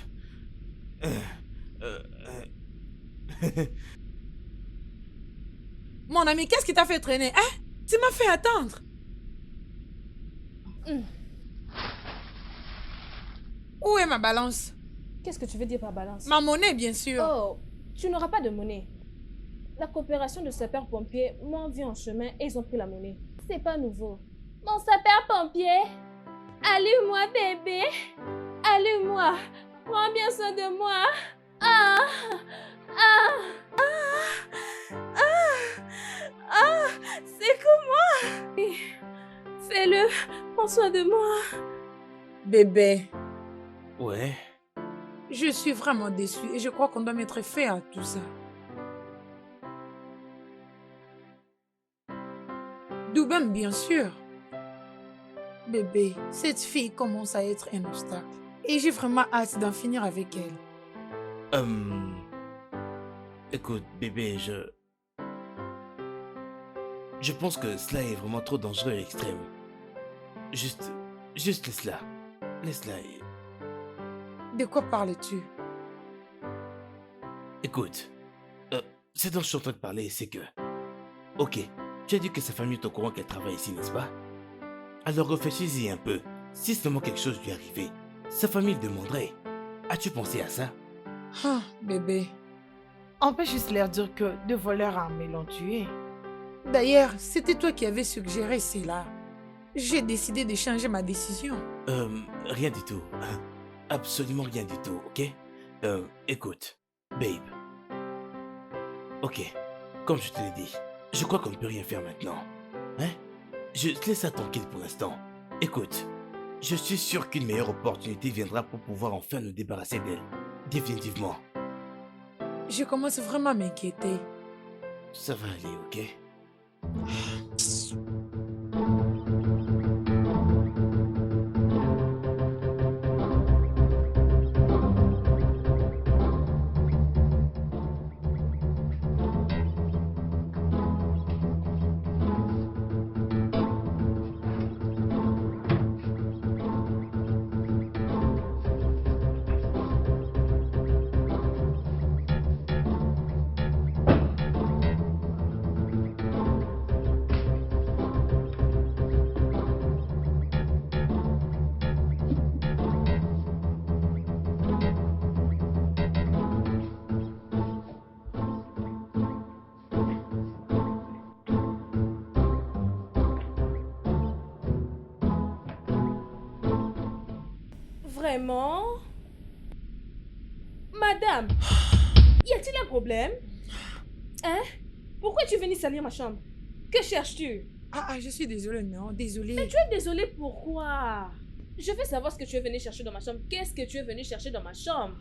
Mon ami, qu'est-ce qui t'a fait traîner, hein? Tu m'as fait attendre. Où est ma balance? Qu'est-ce que tu veux dire par balance? Ma monnaie, bien sûr. Oh, tu n'auras pas de monnaie. La coopération de sapeurs-pompiers m'ont vu en chemin et ils ont pris la monnaie. C'est pas nouveau. Mon sapeur-pompier, allume-moi bébé. Allume-moi. Prends bien soin de moi. C'est comment? Oui. Fais-le. Prends soin de moi. Bébé, Ouais. je suis vraiment déçue et je crois qu'on doit mettre fin à tout ça. Doubem, bien sûr. Bébé, cette fille commence à être un obstacle. Et j'ai vraiment hâte d'en finir avec elle. Écoute, bébé, je pense que cela est vraiment trop dangereux et extrême. Juste laisse-la. Laisse-la. De quoi parles-tu? Écoute, ce dont je suis en train de parler, c'est que... Ok, tu as dit que sa famille est au courant qu'elle travaille ici, n'est-ce pas? Alors réfléchis-y un peu. Si seulement quelque chose lui arrivait, sa famille le demanderait. As-tu pensé à ça? Ah, bébé. On peut juste leur dire que 2 voleurs armés l'ont tué. D'ailleurs, c'était toi qui avais suggéré cela. J'ai décidé de changer ma décision. Rien du tout. Absolument rien du tout, ok? Écoute, babe. Ok, comme je te l'ai dit, je crois qu'on ne peut rien faire maintenant. Hein? Je te laisse ça tranquille pour l'instant. Écoute, je suis sûr qu'une meilleure opportunité viendra pour pouvoir enfin nous débarrasser d'elle. Définitivement. Je commence vraiment à m'inquiéter. Ça va aller, ok? Vraiment? Madame, y a-t-il un problème? Hein? Pourquoi tu es venue salir ma chambre? Que cherches-tu? Je suis désolée, non, désolée. Mais tu es désolée pourquoi? Je veux savoir ce que tu es venu chercher dans ma chambre. Qu'est-ce que tu es venu chercher dans ma chambre?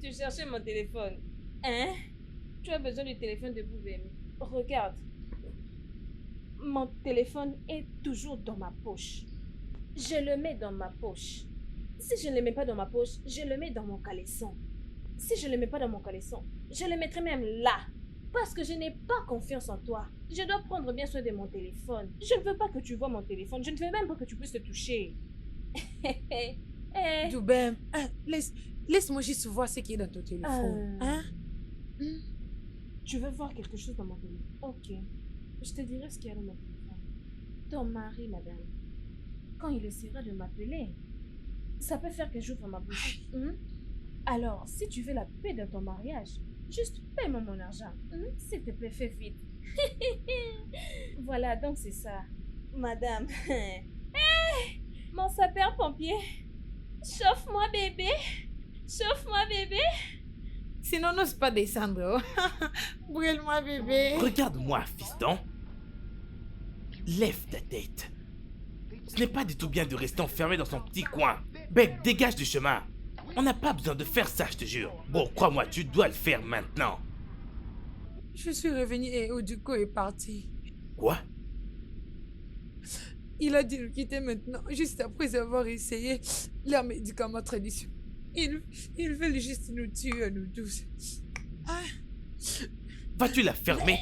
Tu cherchais mon téléphone. Hein? Tu as besoin du téléphone de Boubem. Regarde. Mon téléphone est toujours dans ma poche. Je le mets dans ma poche. Si je ne le mets pas dans ma poche, je le mets dans mon caleçon. Si je ne le mets pas dans mon caleçon, je le mettrai même là. Parce que je n'ai pas confiance en toi. Je dois prendre bien soin de mon téléphone. Je ne veux pas que tu vois mon téléphone. Je ne veux même pas que tu puisses te toucher. Doubem, laisse-moi juste voir ce qui est dans ton téléphone. Hein? Tu veux voir quelque chose dans mon téléphone? Ok. Je te dirai ce qu'il y a dans mon téléphone. Ton mari, madame, quand il essaiera de m'appeler, ça peut faire que j'ouvre ma bouche. Alors, si tu veux la paix dans ton mariage, juste paie-moi mon argent. S'il te plaît, fais vite. Voilà, donc c'est ça. Madame. Hey, mon sapeur-pompier. Chauffe-moi, bébé. Chauffe-moi, bébé. Sinon, n'ose pas descendre. Brûle-moi, bébé. Regarde-moi, fiston. Lève ta tête. Ce n'est pas du tout bien de rester enfermé dans son petit coin. Beck, dégage du chemin. On n'a pas besoin de faire ça, je te jure. Bon, crois-moi, tu dois le faire maintenant. Je suis revenue et Oduko est parti. Quoi? Il a dit nous quitter maintenant, juste après avoir essayé leurs médicaments traditionnels. Ils veulent juste nous tuer à nous tous. Ah, Vas-tu la fermer?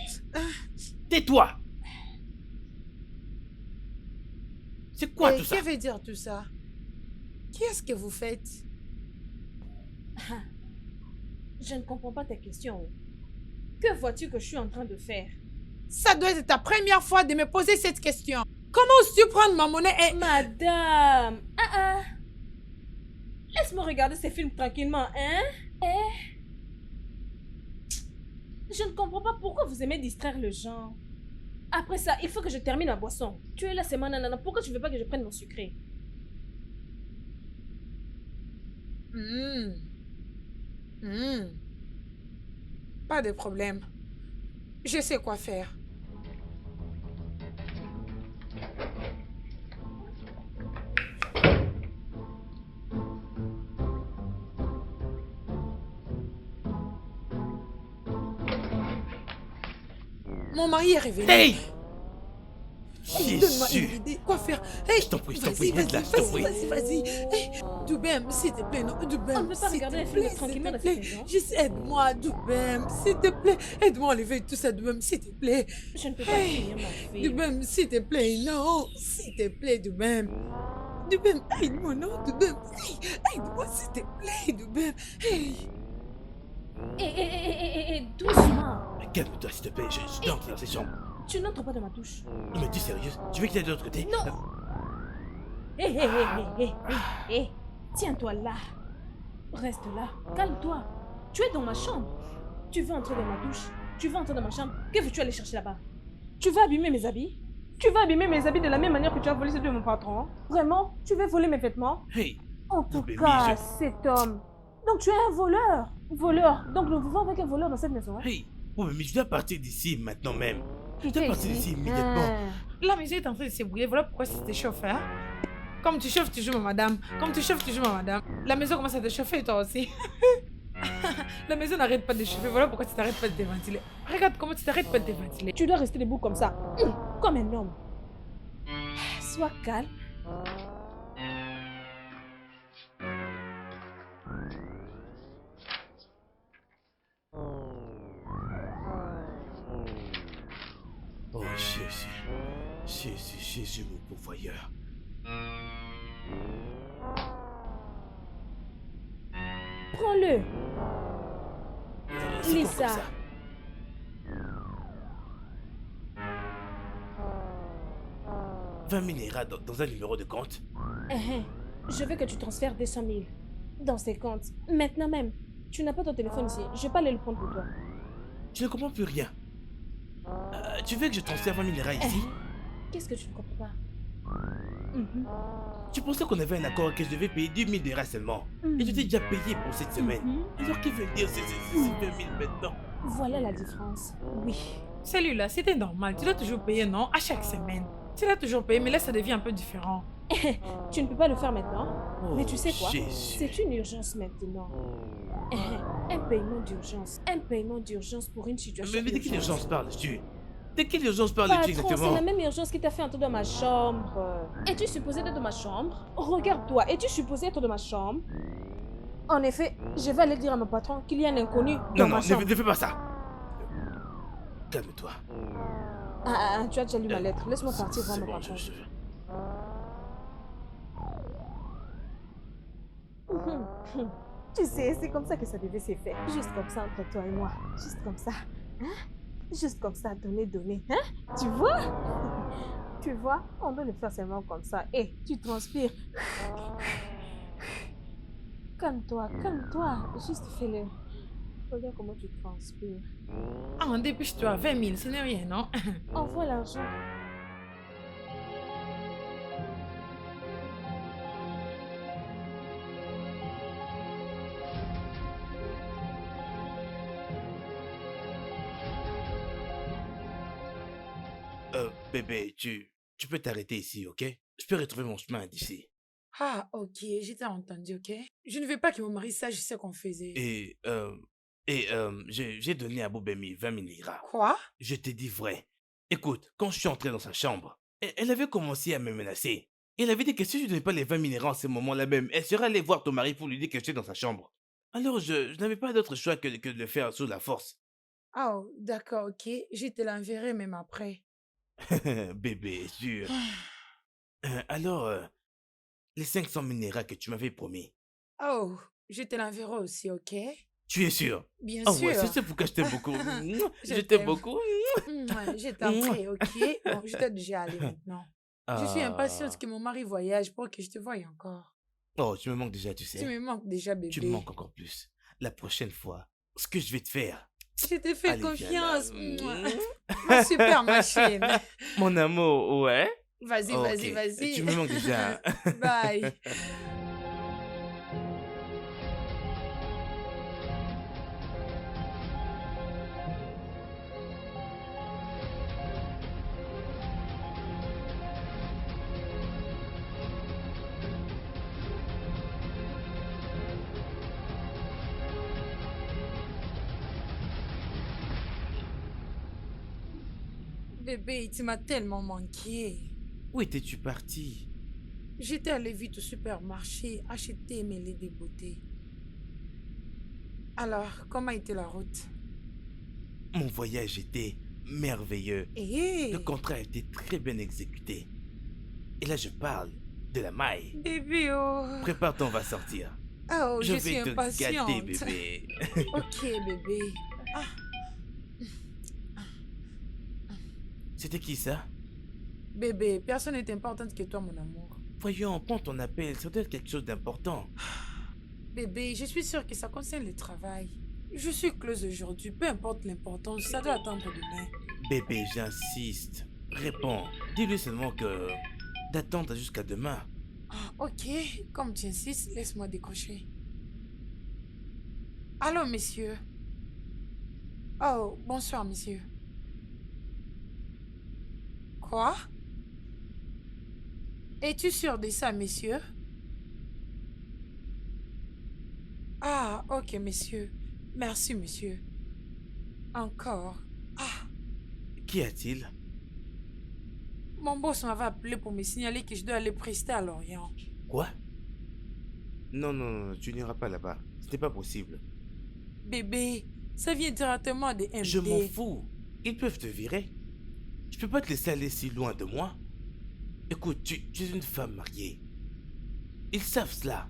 Tais-toi! C'est quoi et tout ça? que veut dire tout ça? Qu'est-ce que vous faites? Je ne comprends pas tes questions. Que vois-tu que je suis en train de faire? Ça doit être ta première fois de me poser cette question. Comment oses-tu prendre ma monnaie et... Madame! Laisse-moi regarder ces films tranquillement, hein? Je ne comprends pas pourquoi vous aimez distraire les gens. Après ça, il faut que je termine ma boisson. Tu es là, c'est ma nanana. Pourquoi tu veux pas que je prenne mon sucré? Pas de problème. Je sais quoi faire. Mon mari est révélé. Hey! Donne-moi Jésus! une idée. Quoi faire? Hey, Je t'en prie, vas-y, aide-la, je t'en prie. vas-y. Hey, Doubem, s'il te plaît, non, Doubem. On ne peut pas s'il regarder te un film plaît, tranquillement s'il te dans cette plaît. maison. Juste aide-moi, Doubem, s'il te plaît. Aide-moi à enlever tout ça, Doubem, s'il te plaît. Je ne peux pas Hey, finir ma fille. Doubem, s'il te plaît, non. S'il te plaît, Doubem. Doubem, aide-moi, non, Doubem. Hey, aide-moi, s'il te plaît, Doubem. Hey. Doucement. Calme-toi, s'il te plaît, je dois entrer dans cette chambre. Tu n'entres pas dans ma douche. Il me dit sérieuse? Tu veux qu'il aille de l'autre côté? Non. Hé. Tiens-toi là. Reste là. Calme-toi. Tu es dans ma chambre. Tu veux entrer dans ma douche. Tu veux entrer dans ma chambre. Que veux-tu aller chercher là-bas? Tu vas abîmer mes habits? Tu vas abîmer mes habits de la même manière que tu as volé ceux de mon patron? Vraiment? Tu veux voler mes vêtements? Hey! En tout Bébé, cas, cet homme. Donc tu es un voleur. Voleur. Donc nous vivons avec un voleur dans cette maison. Hey! Oh, mais je dois partir d'ici maintenant même. Je Qui dois t'a partir dit? d'ici immédiatement. La maison est en train de s'ébrouiller, voilà pourquoi ça te chauffe, hein? Comme tu chauffes, tu joues ma madame. Comme tu chauffes, tu joues ma madame. La maison commence à te chauffer, toi aussi. La maison n'arrête pas de chauffer, voilà pourquoi tu t'arrêtes pas de te ventiler. Regarde comment tu t'arrêtes pas de te ventiler. Tu dois rester debout comme ça. Comme un homme. Sois calme. Oh Jésus. Jésus, mon pourvoyeur. Prends-le. C'est quoi Lisa. comme ça? « 20 000 ira dans un numéro de compte. Je veux que tu transfères 200 000 dans ces comptes. Maintenant même. Tu n'as pas ton téléphone ici. Je vais pas aller le prendre pour toi. Je ne comprends plus rien. Tu veux que je transfère 20 000 ira ici? Qu'est-ce que tu ne comprends pas? Tu pensais qu'on avait un accord que je devais payer 10 000 ira seulement. Et je t'ai déjà payé pour cette semaine. Alors qu'ils veulent dire c'est 20 000 maintenant. Voilà la différence. Oui. Celui-là, c'était normal. Tu dois toujours payer, non? À chaque semaine. Tu l'as toujours payé, mais là, ça devient un peu différent. Tu ne peux pas le faire maintenant. Oh, Mais tu sais quoi? Jésus. C'est une urgence maintenant. Un paiement d'urgence. Un paiement d'urgence pour une situation. Mais de quelle urgente. urgence parles-tu? De quelle urgence parles-tu Patron, c'est exactement? la même urgence qui t'a fait entrer dans ma chambre. Es-tu supposé être dans ma chambre? Regarde-toi, es-tu supposé être dans ma chambre? En effet, je vais aller dire à mon patron qu'il y a un inconnu dans Non, ma chambre. ne fais pas ça. Calme-toi. Tu as déjà lu ma lettre. Laisse-moi partir voir C'est mon bon, patron. Tu sais, c'est comme ça que ça devait se faire. Juste comme ça entre toi et moi. Juste comme ça. Juste comme ça, donner. Tu vois? Tu vois? On doit le faire seulement comme ça. Et tu transpires. Calme-toi. Juste fais-le. Regarde comment tu transpires. Ah, dépêche-toi, 20 000, ce n'est rien, non? Envoie l'argent. Bébé, tu peux t'arrêter ici, ok? je peux retrouver mon chemin d'ici. Ah, ok, j'étais entendu, ok? Je ne veux pas que mon mari sache ce qu'on faisait. J'ai donné à Bobemi 20 000 liras. Quoi? Je t'ai dit vrai. Écoute, quand je suis entré dans sa chambre, elle avait commencé à me menacer. Elle avait dit que si je ne donnais pas les 20 000 liras en ce moment-là même, elle serait allée voir ton mari pour lui dire que j'étais dans sa chambre. Alors je n'avais pas d'autre choix que de le faire sous la force. Oh, d'accord, ok. Je te l'enverrai même après. Bébé, sûr. Alors, les 500 000 liras que tu m'avais promis, Oh, je te l'enverrai aussi, ok? tu es sûr? Bien Oh sûr. ouais, c'est pourquoi je t'aime beaucoup. Je Je t'aime t'aime. beaucoup. Je t'en prie, ok? Bon, je dois déjà aller maintenant. Je suis impatiente Ah. que mon mari voyage pour que je te voie encore. Oh, tu me manques déjà, tu Tu sais. me manques déjà, Tu me bébé. manques encore plus. La prochaine fois, ce que je vais te faire. Je te fais Allez, viens là. confiance. Ma super machine. Mon amour, ouais. Vas-y, Ok, vas-y, vas-y. tu me manques déjà. Bye. Bébé, tu m'as tellement manqué. Où étais-tu parti? J'étais allée vite au supermarché acheter mes laits de beauté. Alors, comment était la route? Mon voyage était merveilleux. Hé, Le contrat a été très bien exécuté. Et là, je parle de la maille. bébé, oh. Prépare-toi, on va sortir. Oh, Je je suis vais te impatiente. gâter, bébé. Ok, bébé. Ah, C'était qui ça? bébé, personne n'est importante que toi, mon amour. Voyons, prends ton appel, ça doit être quelque chose d'important. Bébé, je suis sûre que ça concerne le travail. Je suis close aujourd'hui, peu importe l'importance, ça doit attendre demain. Bébé, j'insiste. Réponds. Dis-lui seulement que d'attendre jusqu'à demain. Ah, ok, comme tu insistes, laisse-moi décrocher. Allô, monsieur. Oh, bonsoir, monsieur. Quoi? Es-tu sûr de ça, monsieur? Ah, ok, monsieur. Merci, monsieur. Encore. Ah, Qu'y a-t-il? mon boss m'avait appelé pour me signaler que je dois aller prester à Lorient. Quoi? Non, non, non, tu n'iras pas là-bas. Ce n'est pas possible. Bébé, ça vient directement de MD. Je m'en fous. Ils peuvent te virer. Je peux pas te laisser aller si loin de moi. Écoute, tu es une femme mariée. Ils savent cela.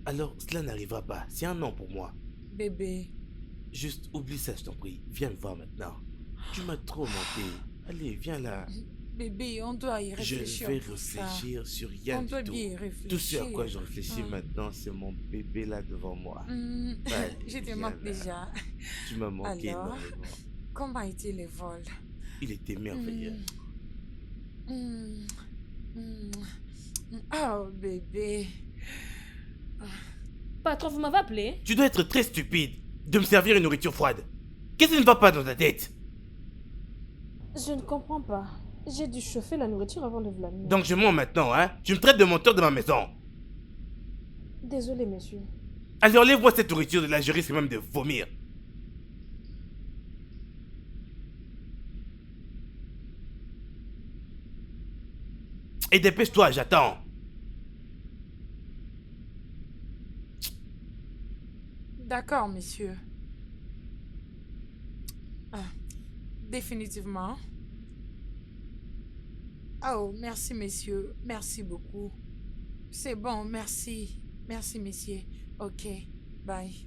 Alors, cela n'arrivera pas. C'est un non pour moi. Bébé, Juste oublie ça, je t'en prie. Viens me voir maintenant. Tu m'as trop manqué. Allez, viens là. bébé, on doit y Je réfléchir. vais pour ça. réfléchir sur rien On doit du bien y tout. réfléchir. Tout ce à quoi je réfléchis Hmm. maintenant, c'est mon bébé là devant moi. Ouais, Je te viens manque là. déjà. Tu m'as manqué Alors? énormément. Comment était le vol? Il était merveilleux. Mm. Mm. Oh, bébé. Patron, vous m'avez appelé? Tu dois être très stupide de me servir une nourriture froide. Qu'est-ce qui ne va pas dans ta tête? Je ne comprends pas. J'ai dû chauffer la nourriture avant de vous l'amener. Donc je mens maintenant, hein? Tu me traites de menteur de ma maison. Désolé, monsieur. Alors lève-moi cette nourriture de là, je risque même de vomir. Et dépêche-toi, j'attends. D'accord, monsieur. Ah, définitivement. Oh, merci, monsieur. Merci beaucoup. C'est bon, merci. Merci, monsieur. Ok, bye.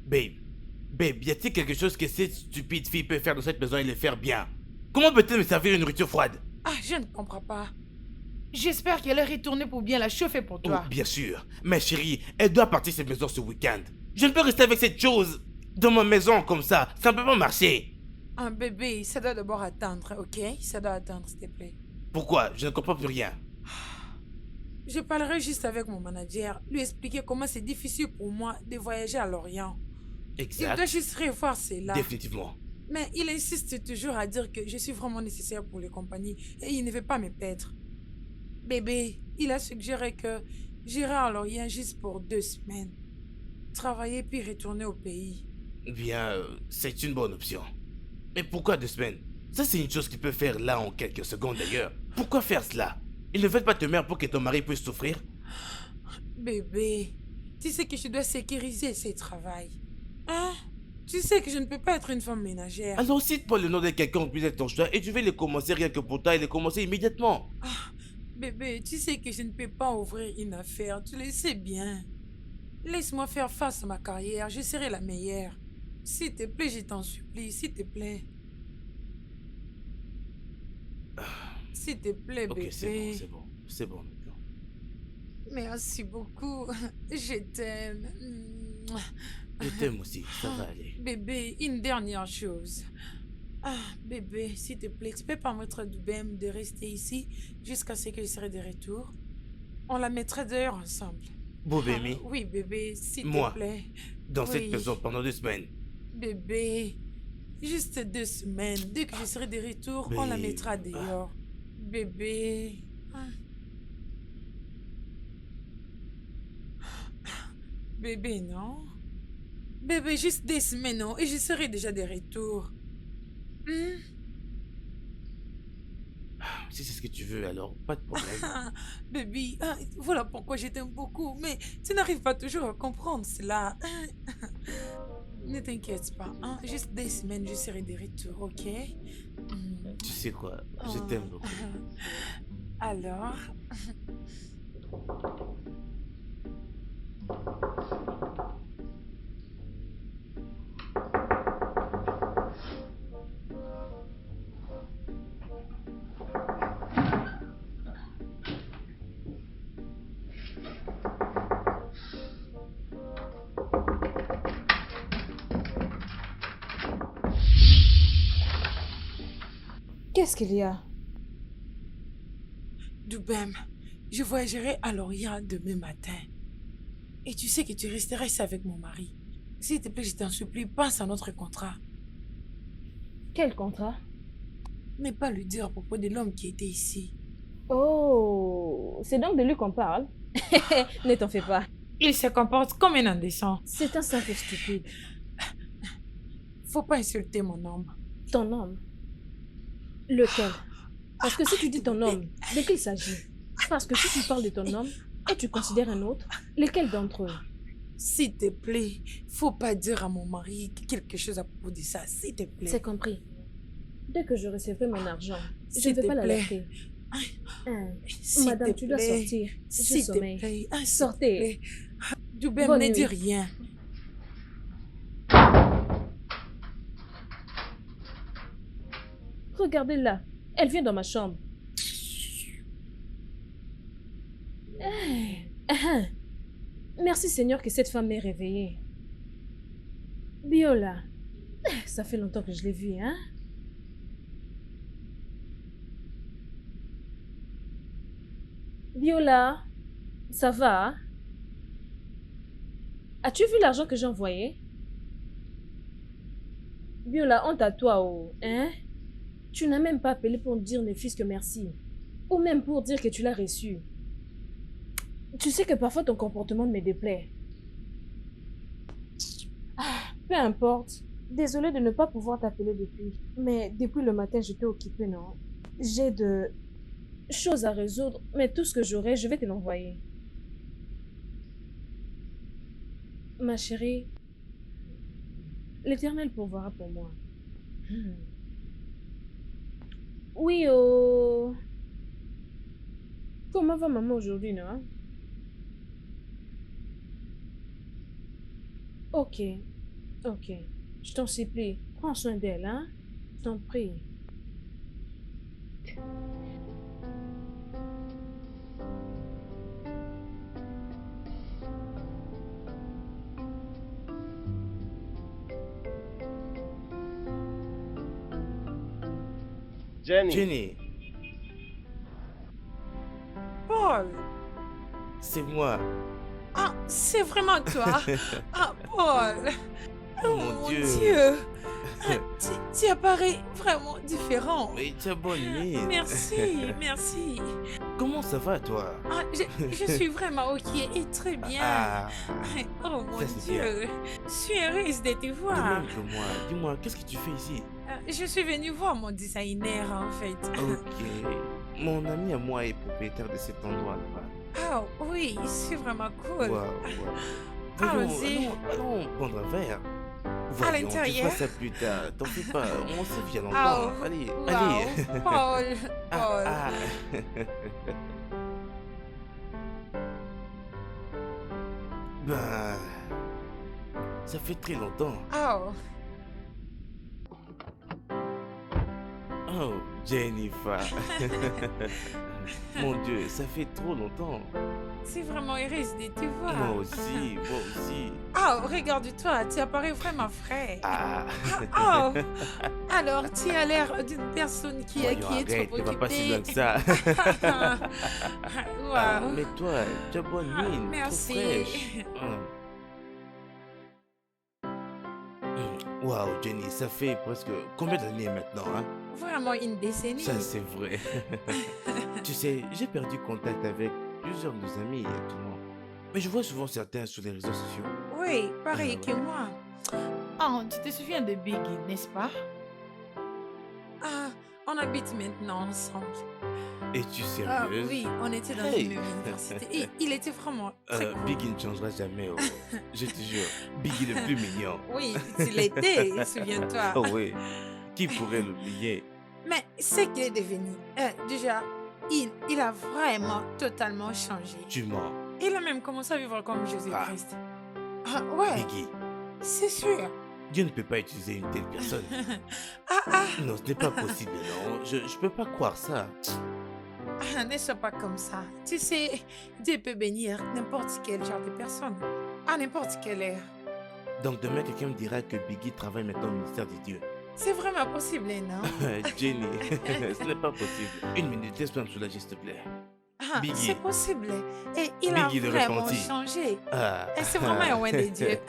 Babe, y a-t-il quelque chose que cette stupide fille peut faire dans cette maison et le faire bien? Comment peut-elle me servir une nourriture froide? Ah, je ne comprends pas. J'espère qu'elle est retournée pour bien la chauffer pour toi. Oh, bien sûr. Mais chérie, elle doit partir cette maison ce week-end. Je ne peux rester avec cette chose dans ma maison comme ça. Ça ne peut pas marcher. Un bébé, ça doit d'abord attendre, ok? Ça doit attendre, s'il te plaît. Pourquoi? Je ne comprends plus rien. Je parlerai juste avec mon manager, lui expliquer comment c'est difficile pour moi de voyager à Lorient. Il doit Exact. juste revoir cela. Définitivement. Mais il insiste toujours à dire que je suis vraiment nécessaire pour les compagnies et il ne veut pas me perdre. Bébé, il a suggéré que j'irai à Lorient juste pour 2 semaines. Travailler puis retourner au pays. Bien, c'est une bonne option. Mais pourquoi 2 semaines? Ça, c'est une chose qu'il peut faire là en quelques secondes d'ailleurs. Pourquoi faire cela? Il ne veut pas te mettre pour que ton mari puisse souffrir? Bébé, tu sais que je dois sécuriser ce travail. Hein? Tu sais que je ne peux pas être une femme ménagère. Alors cite-moi le nom de quelqu'un qui puisse être ton choix et tu vais le commencer rien que pour toi et le commencer immédiatement. Bébé, tu sais que je ne peux pas ouvrir une affaire, tu le sais bien. Laisse-moi faire face à ma carrière, je serai la meilleure. S'il te plaît, je t'en supplie, s'il te plaît. S'il te plaît, Ok, bébé. c'est bon maintenant. Merci beaucoup. Je t'aime. Je t'aime aussi, ça va aller. Bébé, une dernière chose. Bébé, s'il te plaît, tu peux permettre de Bem de rester ici jusqu'à ce que je serai de retour? On la mettrait d'ailleurs ensemble. Boubémi, Oui, bébé, s'il Moi, te plaît. dans cette Oui. maison pendant 2 semaines. Bébé, juste 2 semaines. Dès que je serai de retour, on la Mais- mettra dehors. Bébé. Bébé, non? Bébé, juste 2 semaines, non? Et je serai déjà de retour. Si c'est ce que tu veux, alors pas de problème. Bébé, voilà pourquoi je t'aime beaucoup. Mais tu n'arrives pas toujours à comprendre cela. Ne t'inquiète pas. Juste 2 semaines, je serai de retour, ok? Tu sais quoi, je t'aime beaucoup. Alors? Qu'est-ce qu'il y a? Doubem, je voyagerai à Lorient demain matin. Et tu sais que tu resteras ici avec mon mari. S'il te plaît, je t'en supplie, pense à notre contrat. Quel contrat? Ne pas lui dire à propos de l'homme qui était ici. Oh, c'est donc de lui qu'on parle? Ne t'en fais pas. Il se comporte comme un indécent. C'est un simple stupide. Faut pas insulter mon homme. Ton homme? Lequel? Parce que si tu dis ton homme, de qui il s'agit? Parce que si tu parles de ton homme et tu considères un autre, lequel d'entre eux? S'il te plaît, faut pas dire à mon mari quelque chose à propos de ça, s'il te plaît. C'est compris. Dès que je recevrai mon argent, je ne S'il vais te pas plaît. l'alerter. S'il Madame, te tu dois plaît. sortir. J'ai S'il te sommeil. plaît. S'il te Sortez. plaît. Doubem, Bonne ne nuit. dis rien. Regardez-la. Elle vient dans ma chambre. Merci Seigneur que cette femme m'ait réveillée. Biola. Ça fait longtemps que je l'ai vue, hein? Biola. Ça va? As-tu vu l'argent que j'ai envoyé? Biola, honte à toi, oh, hein? Tu n'as même pas appelé pour dire ne fût-ce que merci. Ou même pour dire que tu l'as reçu. Tu sais que parfois ton comportement me déplaît. Peu importe. Désolée de ne pas pouvoir t'appeler depuis. Mais depuis le matin, j'étais occupée, non? J'ai de choses à résoudre, mais tout ce que j'aurai, je vais te l'envoyer. Ma chérie, l'Éternel pourvoira pour moi. Oui, oh. Comment va maman aujourd'hui, non? Ok, ok. Je t'en supplie, prends soin d'elle, hein? Je t'en prie. Jenny, Jenny, Paul. c'est moi. C'est vraiment toi. Paul. Oh mon Dieu. Tu tu apparais vraiment différent. Mais tu as bonne mine. Merci, merci. Comment ça va, toi? Ah, je suis vraiment ok et très bien. Ah, Oh mon ça c'est bien. Dieu, je suis heureuse de te De voir. même que moi. Dis-moi, qu'est-ce que tu fais ici? Je suis venue voir mon designer en fait. Ok. Mon ami à moi est propriétaire de cet endroit là-bas. Ah oui, c'est vraiment cool. Waouh, waouh. Voyons, Allons-y. allons prendre un verre. À Voyons, tu l'intérieur. feras ça plus tard. T'en fais pas, on s'est vu il y a Ah, longtemps. Allez, wow, allez. Paul, Ah, Paul. ah. Ben, ça fait très longtemps. Oh, Oh, Jennifer. Mon Dieu, ça fait trop longtemps. c'est vraiment heureuse de te voir. Moi aussi, moi aussi. Oh, regarde-toi, tu apparais vraiment frais. Ah, Oh, alors tu as l'air d'une personne qui voyons, est arrête, trop ne va pas si loin occupée. que ça. Ah, Wow. mais toi, tu as bonne Ah, mine, trop merci. fraîche. Waouh, Jenny, ça fait presque combien d'années maintenant, hein? Vraiment une décennie. Ça, c'est vrai. Tu sais, j'ai perdu contact avec plusieurs de nos amis actuellement. Mais je vois souvent certains sur les réseaux sociaux. Oui, pareil Ah, que ouais. moi. Oh, tu te souviens de Biggie, n'est-ce pas? Ah, on habite maintenant ensemble. Es-tu Ah, sérieuse? oui, on était dans Hey. une même université. Et il était vraiment très cool. Biggie ne changera jamais, oh. Je te jure. Biggie le plus mignon. Oui, tu l'étais, souviens-toi. Oh oui. Qui pourrait l'oublier? Mais ce qu'il est devenu, déjà, il a vraiment totalement changé. Tu mens. Il a même commencé à vivre comme Jésus-Christ. Ah, Ah, ouais, Biggie, c'est sûr. Dieu ne peut pas utiliser une telle personne. Ah, Non, ce n'est pas possible, non. Je peux pas croire ça. ne sois pas comme ça. Tu sais, Dieu peut bénir n'importe quel genre de personne, à n'importe quelle heure. Donc demain, quelqu'un me dira que Biggie travaille maintenant au ministère de Dieu. C'est vraiment possible, non? Jenny, ce n'est pas possible. Une minute, laisse-moi me soulager, s'il te plaît. Ah, Biggie. c'est possible. Et il Biggie a le vraiment repenti. changé. Ah. Et c'est vraiment un roi de Dieu.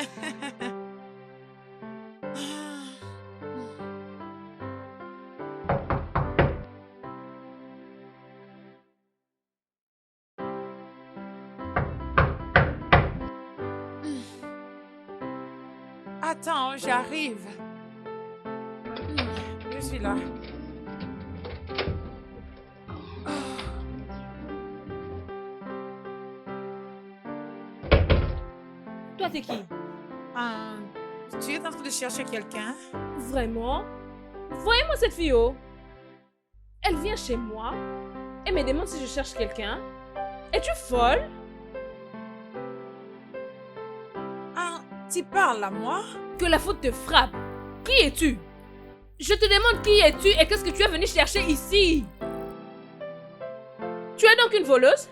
Attends, j'arrive. Je suis là. Toi, t'es qui? Ah, tu es en train de chercher quelqu'un? Vraiment? Voyez-moi cette fille, oh. Elle vient chez moi et me demande si je cherche quelqu'un. Es-tu folle? Ah, tu parles à moi? Que la faute te frappe. Qui es-tu? Je te demande qui es-tu et qu'est-ce que tu es venu chercher ici? Tu es donc une voleuse?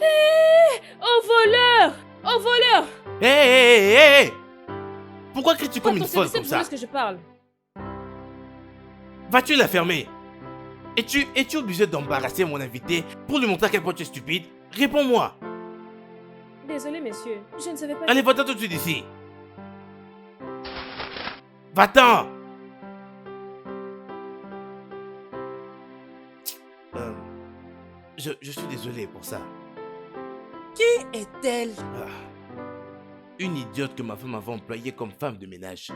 Hé! Au voleur! Au voleur! Hé, hé, hé, hé! Pourquoi cries-tu comme une Pourquoi c'est folle de cette comme ça? voleuse que je parle? Vas-tu la fermer? Es-tu obligé d'embarrasser mon invité pour lui montrer à quel point tu es stupide? Réponds-moi! Désolé, messieurs. Je ne savais pas. Allez, va-t'en tout de suite d'ici! Va-t'en! Je suis désolé pour ça. Qui est-elle? Ah. Une idiote que ma femme avait employée comme femme de ménage.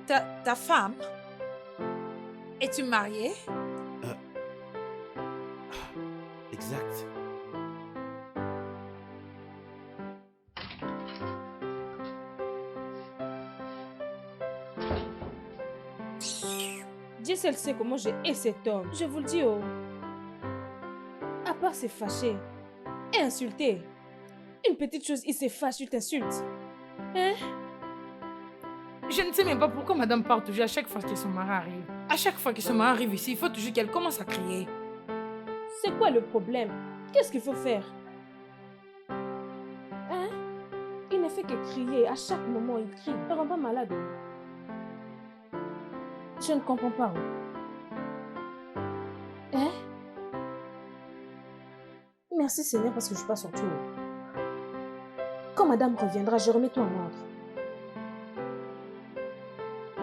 Ta femme? Es-tu mariée? Exact. Dieu seul sait comment j'ai hais cet homme. Je vous le dis, oh. À part se fâcher et insulter. Une petite chose, il se fâche, il t'insulte. Hein? Je ne sais même pas pourquoi madame parle toujours à chaque fois que son mari arrive. À chaque fois que son mari arrive ici, il faut toujours qu'elle commence à crier. C'est quoi le problème? Qu'est-ce qu'il faut faire? Hein? Il ne fait que crier. À chaque moment, il crie. Ne rend pas malade. Je ne comprends pas. Hein? Merci Seigneur parce que je passe son tour. Quand madame reviendra, je remets tout en ordre.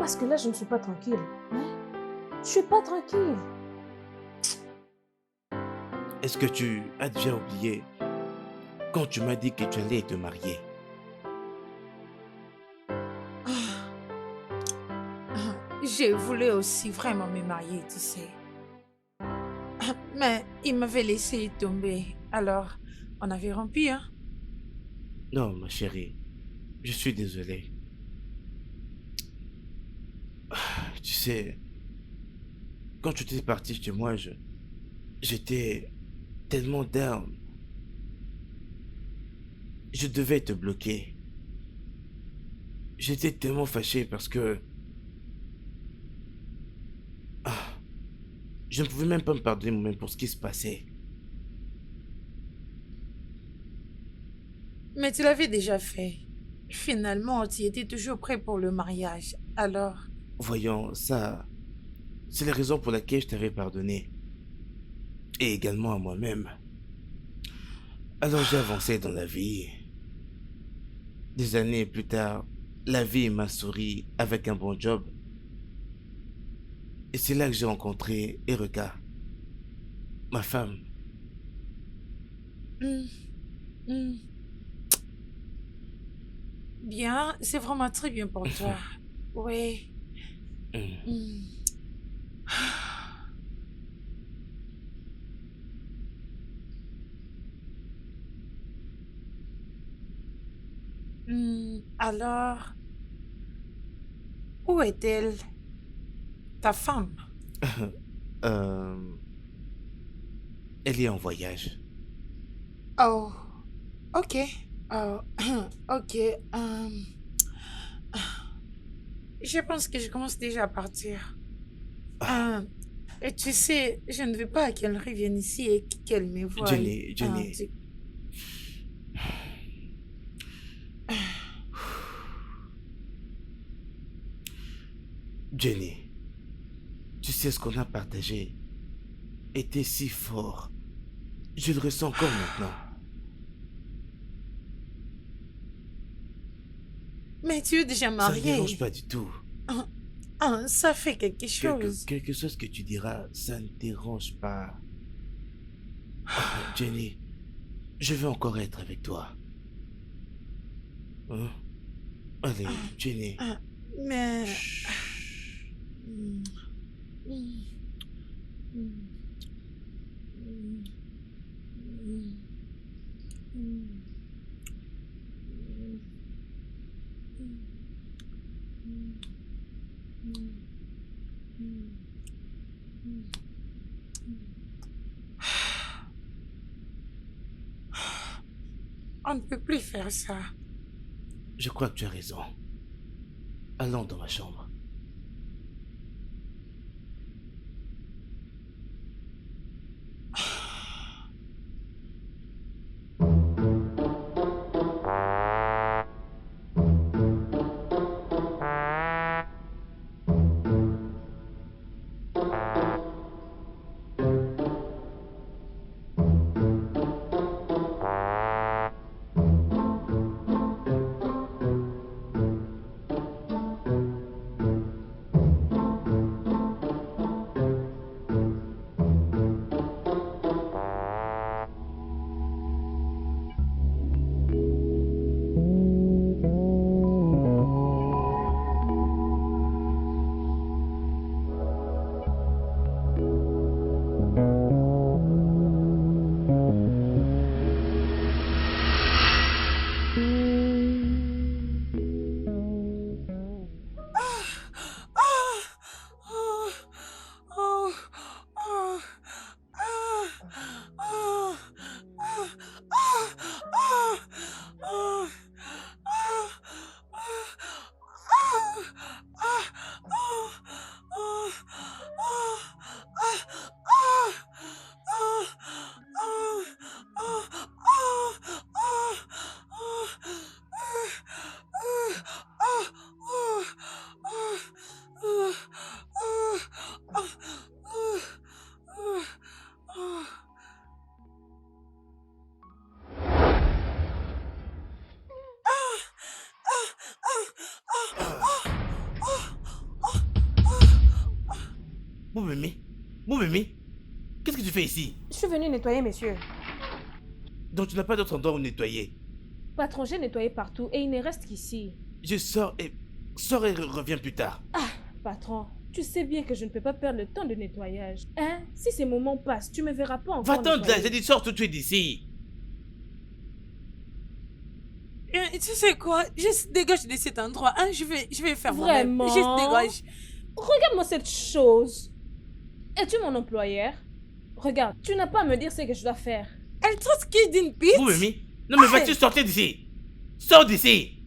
Parce que là, je ne suis pas tranquille. Hein? Je suis pas tranquille. Est-ce que tu as déjà oublié quand tu m'as dit que tu allais te marier? J'ai voulu aussi vraiment me marier, tu sais. Mais il m'avait laissé tomber. Alors, on avait rompu, hein. Non, ma chérie, je suis désolé. Tu sais, quand tu étais parti chez moi, j'étais tellement down. Je devais te bloquer. J'étais tellement fâché parce que ah, je ne pouvais même pas me pardonner moi-même pour ce qui se passait. Mais tu l'avais déjà fait. Finalement, tu étais toujours prêt pour le mariage. Alors, Voyons, ça, c'est la raison pour laquelle je t'avais pardonné. Et également à moi-même. Alors j'ai avancé dans la vie. Des années plus tard, la vie m'a souri avec un bon job. Et c'est là que j'ai rencontré Erika, ma femme. hmm, hmm. Bien, c'est vraiment très bien pour toi. Oui. Hmm. Hmm. Alors, où est-elle, ta femme? Euh, elle est en voyage. Oh, ok. Oh, ok. Je pense que je commence déjà à partir. Ah, Et tu sais, je ne veux pas qu'elle revienne ici et qu'elle me voie. Jenny, Jenny, Tu- Jenny, tu sais ce qu'on a partagé était si fort. Je le ressens encore maintenant. Mais tu es déjà Ça ne me dérange marié. pas du tout. Ça fait quelque chose. Quelque chose que tu diras, ça ne dérange pas. Jenny, je veux encore être avec toi. Hein? Allez, Jenny. Mais... Chut. Hmm, hmm, hmm, hmm, hmm, hmm, On ne peut plus faire ça. Je crois que tu as raison. Allons dans ma chambre. Boubemi, Boubemi, qu'est-ce que tu fais ici? Je suis venue nettoyer, monsieur. Donc tu n'as pas d'autre endroit où nettoyer. Patron, j'ai nettoyé partout et il ne reste qu'ici. Je sors et reviens plus tard. Ah, patron, tu sais bien que je ne peux pas perdre le temps de nettoyage. Hein? Si ces moments passent, tu me verras pas encore Va-t'en de là, j'ai nettoyer. dit sors tout de suite d'ici. Tu sais quoi? Juste dégage de cet endroit. Hein? Je vais faire moi-même. Vraiment? Juste dégage. Regarde-moi cette chose. Es-tu mon employeur? Regarde, tu n'as pas à me dire ce que je dois faire. Elle traite qui d'une pite? Boubemi, non mais vas-tu sortir d'ici? Sors d'ici.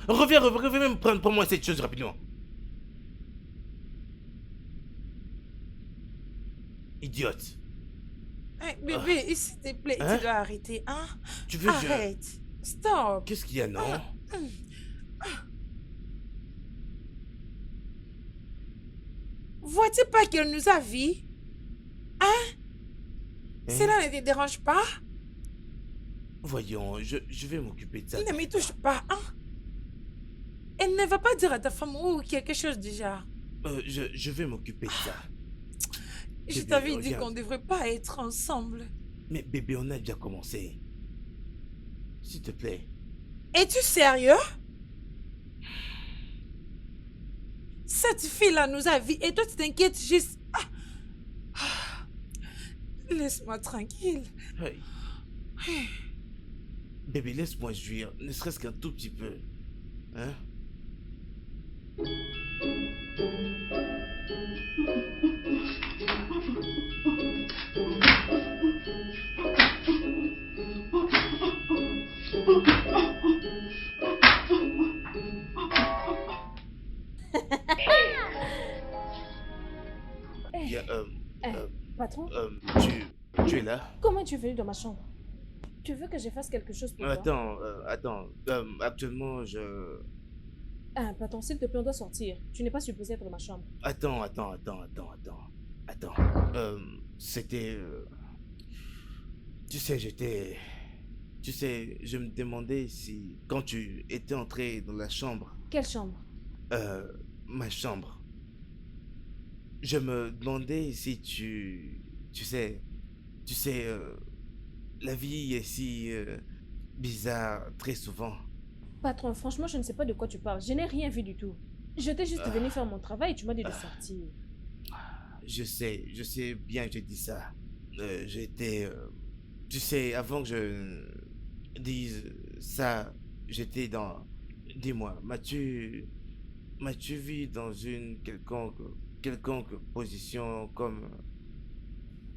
Reviens même prendre pour moi cette chose rapidement. Idiote. Hey, bébé, s'il te plaît, Hein? tu dois arrêter. Hein? Tu veux que je... Arrête. Stop. Qu'est-ce qu'il y a, non? Vois-tu pas qu'elle nous a vus? Hein? Hein? Cela ne te dérange pas? Voyons, je vais m'occuper de ça. Ne me touche pas, hein? Elle ne va pas dire à ta femme ou quelque chose déjà. Je vais m'occuper de ça. Je Bébé, t'avais dit regarde. qu'on ne devrait pas être ensemble. Mais bébé, on a déjà commencé. S'il te plaît. Es-tu sérieux? Cette fille-là nous a vus et toi tu t'inquiètes juste. Laisse-moi tranquille. Hey. Bébé, laisse-moi jouir, ne serait-ce qu'un tout petit peu. Hein? Il y a, Patron, tu es là? comment es-tu venu dans ma chambre? Tu veux que je fasse quelque chose pour toi? Attends. Actuellement, je... Ah, patron, s'il te plaît, on doit sortir. Tu n'es pas supposé être dans ma chambre. Attends. C'était... Tu sais, je me demandais si... Quand tu étais entré dans la chambre... Quelle chambre? Ma chambre. Je me demandais si tu sais, la vie est si bizarre très souvent. Patron, franchement, je ne sais pas de quoi tu parles. Je n'ai rien vu du tout. J'étais juste venu faire mon travail et tu m'as dit de sortir. Je sais bien que j'ai dit ça. J'étais, tu sais, avant que je dise ça, j'étais dans... Dis-moi, m'as-tu vu dans une quelconque position comme...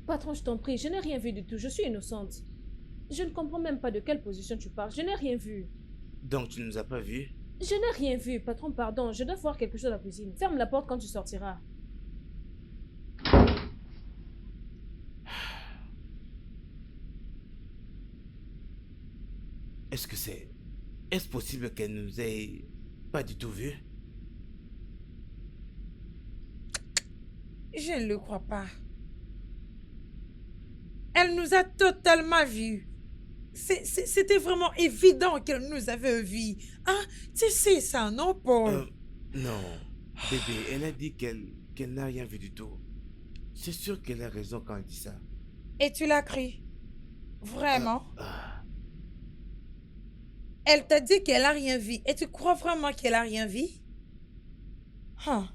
Patron, je t'en prie, je n'ai rien vu du tout. Je suis innocente. Je ne comprends même pas de quelle position tu parles. Je n'ai rien vu. Donc tu ne nous as pas vus? Je n'ai rien vu. Patron, pardon. Je dois voir quelque chose à la cuisine. Ferme la porte quand tu sortiras. Est-ce possible qu'elle nous ait pas du tout vus? Je ne le crois pas. Elle nous a totalement vus. C'était vraiment évident qu'elle nous avait vus. Hein? Tu sais ça, non, Paul? Non, bébé, elle a dit qu'elle n'a rien vu du tout. C'est sûr qu'elle a raison quand elle dit ça. Et tu l'as cru? Vraiment? Ah, Elle t'a dit qu'elle a rien vu. Et tu crois vraiment qu'elle a rien vu? Hein?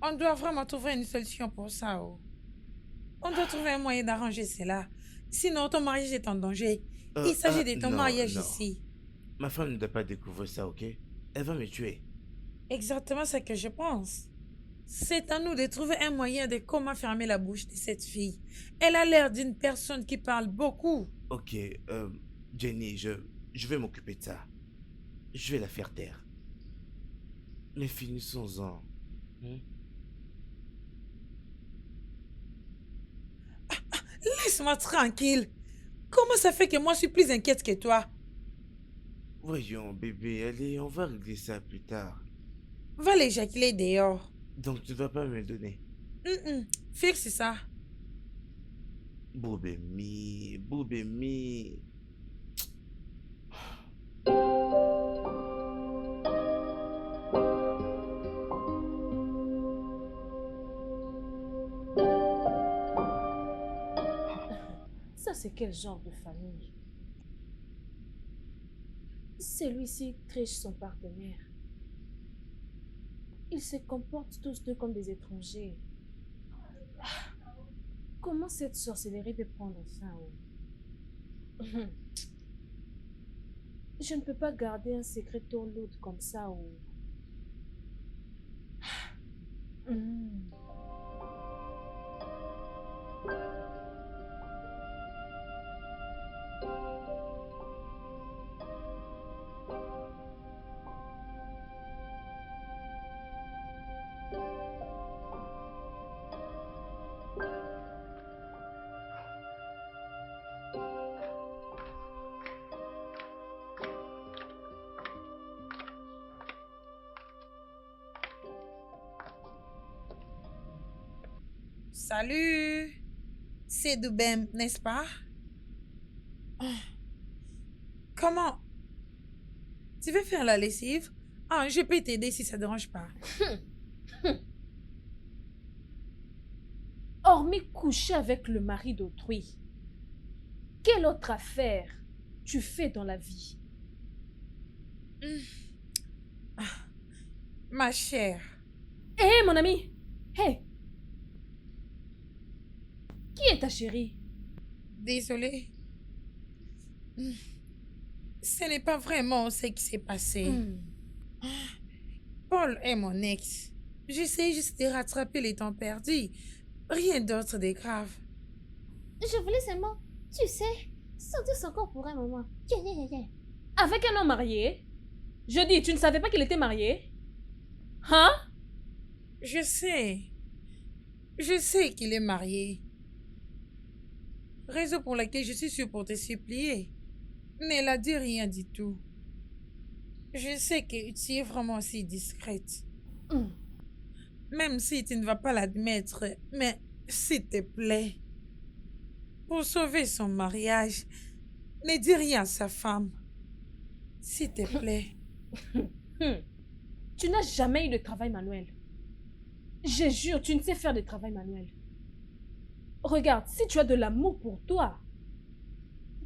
On doit vraiment trouver une solution pour ça. Oh. On doit trouver un moyen d'arranger cela. Sinon, ton mariage est en danger. Il s'agit de ton non, mariage non. ici. Ma femme ne doit pas découvrir ça, ok? Elle va me tuer. Exactement ce que je pense. C'est à nous de trouver un moyen de comment fermer la bouche de cette fille. Elle a l'air d'une personne qui parle beaucoup. Ok, Jenny, je vais m'occuper de ça. Je vais la faire taire. Mais finissons-en. Hmm? Laisse-moi tranquille. Comment ça fait que moi je suis plus inquiète que toi? Voyons, bébé, allez, on va régler ça plus tard. Va l'éjaculer dehors. Donc tu ne vas pas me le donner. Fixe ça. Boubemi. Ça, c'est quel genre de famille? Celui-ci triche son partenaire. Ils se comportent tous deux comme des étrangers. Comment cette sorcellerie peut prendre fin? Je ne peux pas garder un secret lourd comme ça. Hmm. Salut, c'est Doubem, n'est-ce pas? Comment? Tu veux faire la lessive? Ah, je peux t'aider si ça ne dérange pas. Hormis coucher avec le mari d'autrui, quelle autre affaire tu fais dans la vie? Ma chère, Hé, mon ami! Hé! Qui est ta chérie? désolée. Ce n'est pas vraiment ce qui s'est passé. Paul est mon ex. J'essaie juste de rattraper les temps perdus. Rien d'autre de grave. Je voulais seulement, tu sais, sortir son corps pour un moment. Avec un homme marié? Je dis, tu ne savais pas qu'il était marié? Hein? Je sais. Je sais qu'il est marié. Raison pour laquelle je suis sûre pour te supplier. Ne la dis rien du tout. Je sais que tu es vraiment si discrète. Même si tu ne vas pas l'admettre, mais s'il te plaît, pour sauver son mariage, ne dis rien à sa femme. S'il te plaît. Tu n'as jamais eu de travail manuel. Je jure, tu ne sais faire de travail manuel. Regarde, si tu as de l'amour pour toi,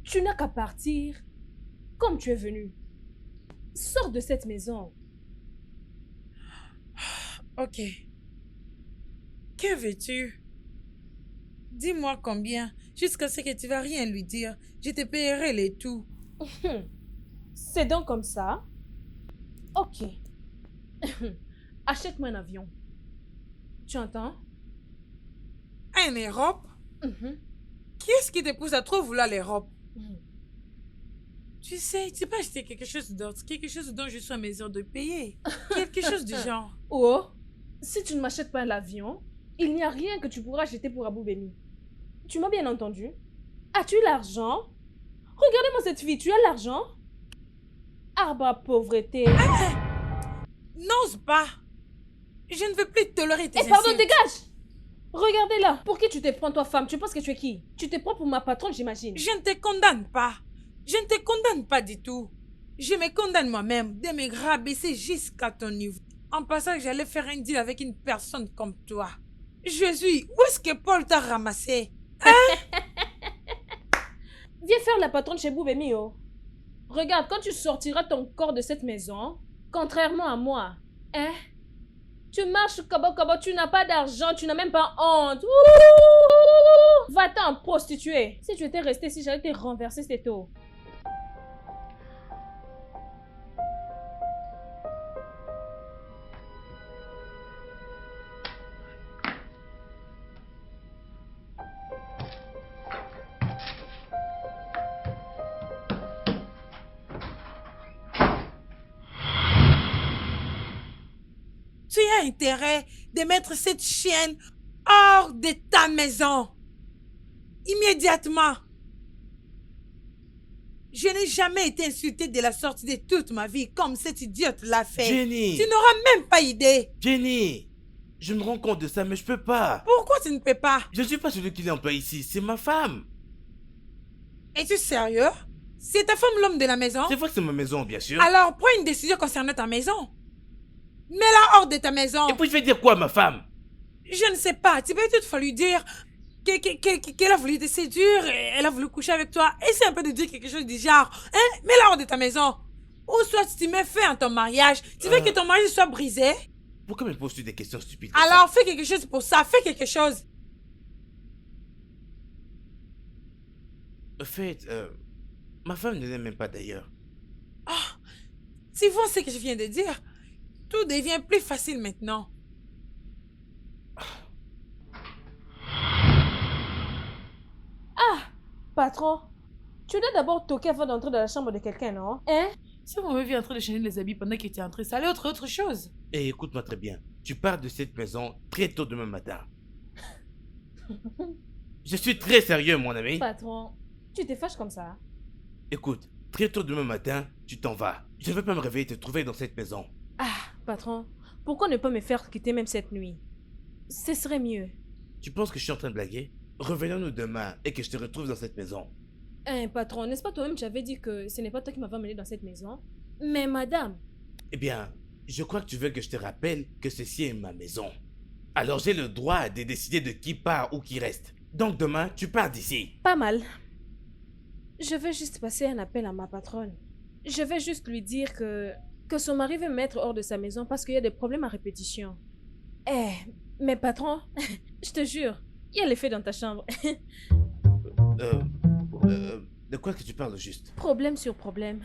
tu n'as qu'à partir comme tu es venu. Sors de cette maison. Ok. Que veux-tu? Dis-moi combien, jusqu'à ce que tu vas rien lui dire. Je te paierai les tout. C'est donc comme ça? Ok. Achète-moi un avion. Tu entends? En Europe? Qui est-ce qui te pousse à trop vouloir l'Europe? Tu sais, tu peux acheter quelque chose d'autre, quelque chose dont je sois en mesure de payer. Quelque chose du genre. Oh, si tu ne m'achètes pas l'avion, il n'y a rien que tu pourras acheter pour Abou Beni. Tu m'as bien entendu? As-tu l'argent? Regardez-moi cette fille, tu as l'argent? Arba pauvreté. N'ose pas. Je ne veux plus tolérer tes Eh pardon, insultes. dégage! Regardez-la. Pour qui tu te prends, toi, femme? Tu penses que tu es qui? Tu te prends pour ma patronne, j'imagine. Je ne te condamne pas. Je ne te condamne pas du tout. Je me condamne moi-même de me rabaisser jusqu'à ton niveau. En passant, j'allais faire un deal avec une personne comme toi. Jésus, où est-ce que Paul t'a ramassé? Viens faire la patronne chez Boubemi, oh. Regarde, quand tu sortiras ton corps de cette maison, contrairement à moi, hein? Tu marches kabo, tu n'as pas d'argent, tu n'as même pas honte. Ouh! Va-t'en prostituer. Si tu étais resté ici, j'allais te renverser cette eau. Tu as intérêt de mettre cette chienne hors de ta maison. Immédiatement. Je n'ai jamais été insultée de la sortie de toute ma vie comme cette idiote l'a fait. Jenny! Tu n'auras même pas idée. Jenny! Je me rends compte de ça, mais je peux pas. Pourquoi tu ne peux pas? Je ne suis pas celui qui l'emploie ici, c'est ma femme. Es-tu sérieux? C'est ta femme l'homme de la maison? C'est vrai que c'est ma maison, bien sûr. Alors prends une décision concernant ta maison. Mets-la hors de ta maison. Et puis je vais dire quoi à ma femme? Je ne sais pas, tu peux toutefois lui dire... qu'elle a voulu te séduire, et elle a voulu coucher avec toi. Essaie un peu de dire quelque chose du genre. Hein? Mets-la hors de ta maison. Ou soit tu mets fin à ton mariage. Tu veux que ton mariage soit brisé? Pourquoi me poses-tu des questions stupides comme ça? Alors fais quelque chose pour ça. Fais quelque chose. En fait, ma femme ne l'aime même pas d'ailleurs. Tu vois ce que je viens de dire? Tout devient plus facile maintenant. Patron, tu dois d'abord toquer avant d'entrer dans la chambre de quelqu'un, non? Hein? Si vous m'avez vu en train de changer les habits pendant qu'il était entré, ça allait être autre chose. Et écoute-moi très bien. Tu pars de cette maison très tôt demain matin. Je suis très sérieux, mon ami. Patron, tu te fâches comme ça? Écoute, très tôt demain matin, tu t'en vas. Je ne vais pas me réveiller et te trouver dans cette maison. Ah, patron, pourquoi ne pas me faire quitter même cette nuit? Ce serait mieux. Tu penses que je suis en train de blaguer? Revenons-nous demain et que je te retrouve dans cette maison. Hein, patron, n'est-ce pas toi-même qui avais dit que ce n'est pas toi qui m'avais amené dans cette maison? Mais madame, Eh bien, je crois que tu veux que je te rappelle que ceci est ma maison. Alors j'ai le droit de décider de qui part ou qui reste. Donc demain, tu pars d'ici. pas mal. Je vais juste passer un appel à ma patronne. Je vais juste lui dire que son mari veut me mettre hors de sa maison parce qu'il y a des problèmes à répétition. Eh, mais patron, je te jure, il y a l'effet dans ta chambre. De quoi que tu parles juste? Problème sur problème.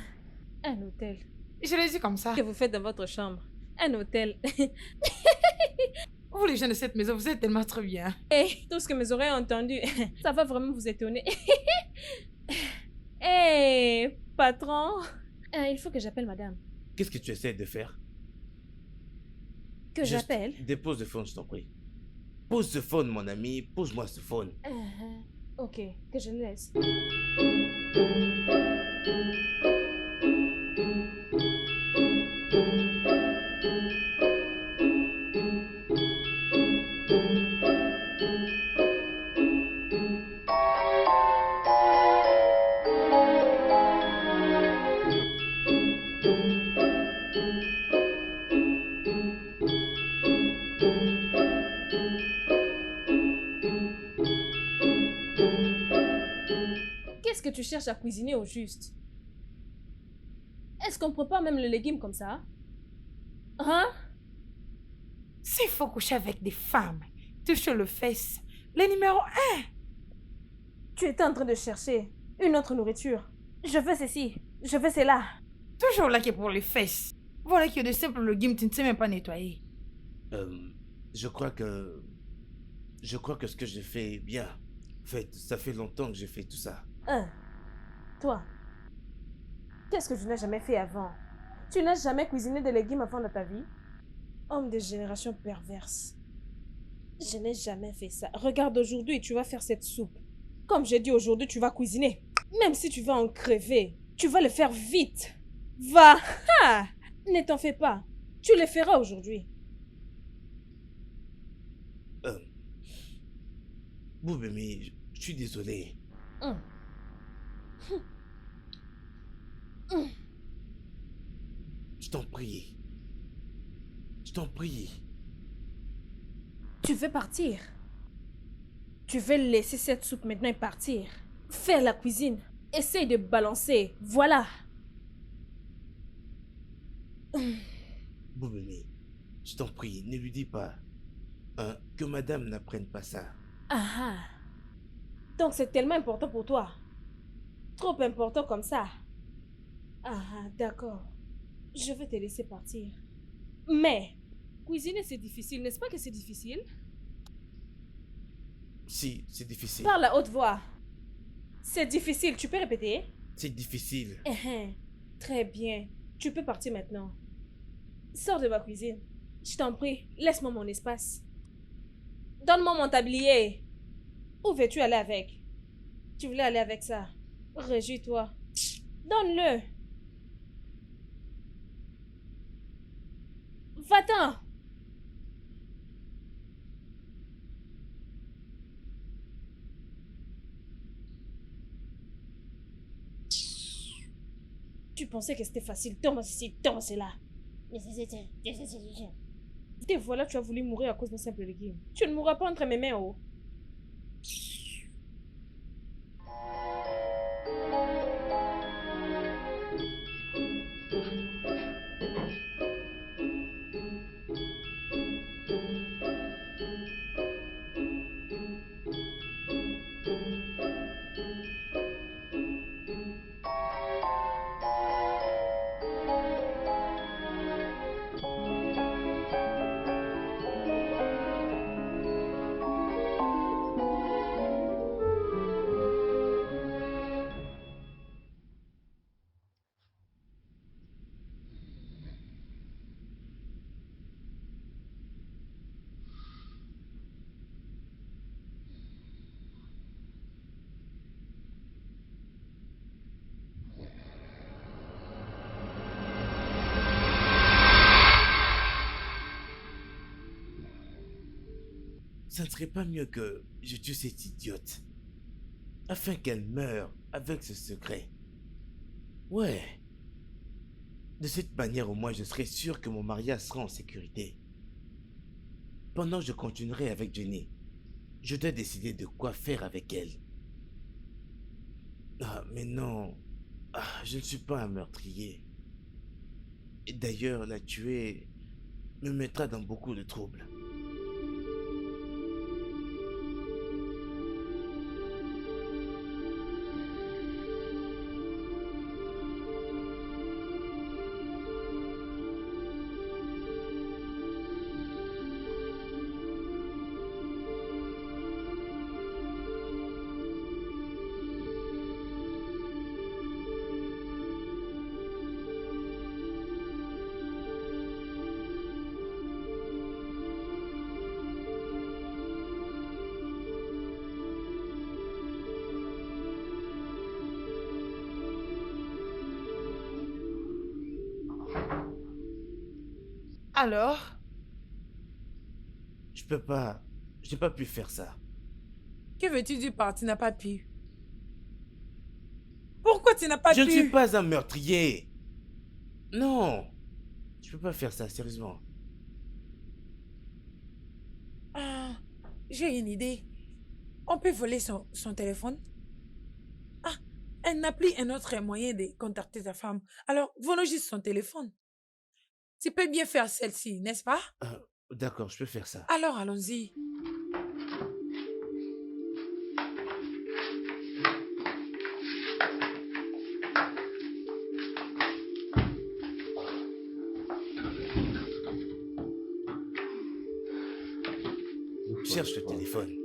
Un hôtel. Je l'ai dit comme ça. Que vous faites dans votre chambre. Un hôtel. Vous les gens de cette maison, vous êtes tellement trop bien. Eh, tout ce que mes oreilles ont entendu, ça va vraiment vous étonner. Eh, patron. Il faut que j'appelle madame. Qu'est-ce que tu essaies de faire? Que Juste j'appelle? Dépose le phone, je t'en prie. Pose ce phone, mon ami. Pose-moi ce phone. Ok, que je le laisse. Qu'est-ce que tu cherches à cuisiner au juste? Est-ce qu'on prépare même le légume comme ça? Hein? S'il faut coucher avec des femmes, touche le fesses. Le numéro 1. Tu étais en train de chercher une autre nourriture. Je veux ceci, je veux cela. Toujours là qui est pour les fesses. Voilà qui est de simple légumes, tu ne sais même pas nettoyer. Je crois que... Je crois que ce que j'ai fait est bien. En fait, ça fait longtemps que j'ai fait tout ça. Toi, qu'est-ce que tu n'as jamais fait avant? Tu n'as jamais cuisiné des légumes avant dans ta vie? Homme de génération perverse. Je n'ai jamais fait ça. Regarde aujourd'hui, tu vas faire cette soupe. Comme j'ai dit aujourd'hui, tu vas cuisiner. Même si tu vas en crever, tu vas le faire vite. Va! Ha! Ne t'en fais pas. Tu le feras aujourd'hui. Boubemi, je suis désolé. Je t'en prie. Je t'en prie. Tu veux partir? Tu veux laisser cette soupe maintenant et partir? Faire la cuisine. Essaye de balancer. Voilà. Boubemi, je t'en prie, ne lui dis pas. Que madame n'apprenne pas ça. Ah. Donc c'est tellement important pour toi. Trop important comme ça. D'accord. Je vais te laisser partir. Mais, cuisiner c'est difficile, n'est-ce pas que c'est difficile? Si, c'est difficile. Parle à haute voix. C'est difficile, tu peux répéter? C'est difficile. Très bien. Tu peux partir maintenant. Sors de ma cuisine. Je t'en prie, laisse-moi mon espace. Donne-moi mon tablier. Où veux-tu aller avec? Tu voulais aller avec ça. Réjouis-toi. Donne-le. Va-t'en. Tu pensais que c'était facile. Tombe ici, tombe là. Te voilà, tu as voulu mourir à cause d'un simple légume. Tu ne mourras pas entre mes mains, oh. ne serait pas mieux que je tue cette idiote afin qu'elle meure avec ce secret. Ouais. De cette manière, au moins, je serai sûr que mon mariage sera en sécurité. Pendant que je continuerai avec Jenny, je dois décider de quoi faire avec elle. Ah, mais non. Ah, je ne suis pas un meurtrier. Et d'ailleurs, la tuer me mettra dans beaucoup de troubles. Alors? Je peux pas... J'ai pas pu faire ça. Que veux-tu dire par tu n'as pas pu? Pourquoi tu n'as pas Je pu? ne suis pas un meurtrier. Non. Je peux pas faire ça, sérieusement. Ah, j'ai une idée. On peut voler son téléphone? Ah, elle n'a plus un autre moyen de contacter ta femme. Alors, volons juste son téléphone. Tu peux bien faire celle-ci, n'est-ce pas? D'accord, je peux faire ça. Alors, allons-y. Cherche le téléphone.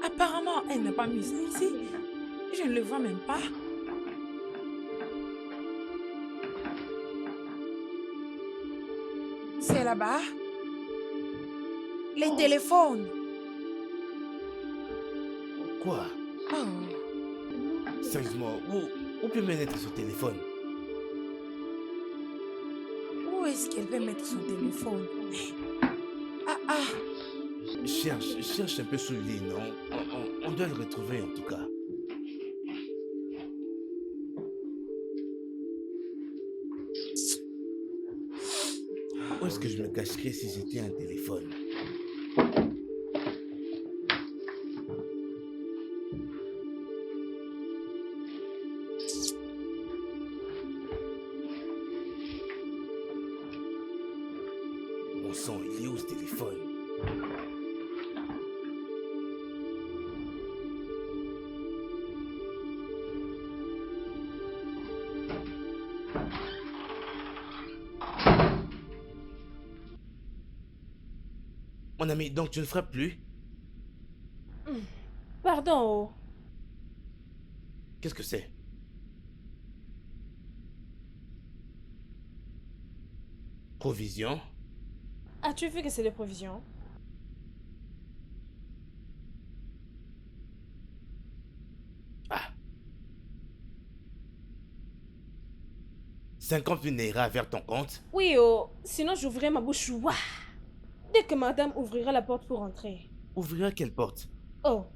Apparemment, elle n'a pas mis ça ici. Je ne le vois même pas. C'est là-bas. Les téléphones. Quoi? Oh. Sérieusement, où peut mettre son téléphone? Où est-ce qu'elle peut mettre son téléphone? Cherche un peu sous le lit, non? On doit le retrouver en tout cas. Où est-ce que je me cacherais si j'étais un téléphone? Mon sang, il est où ce téléphone? Mon ami, donc tu ne feras plus? Pardon. Qu'est-ce que c'est? Provision? As-tu vu que c'est des provisions? Ah. 50 000 naira vers ton compte? Oui, oh. Sinon, j'ouvrirai ma bouche. Ouah. Dès que madame ouvrira la porte pour entrer. Ouvrira quelle porte? Oh.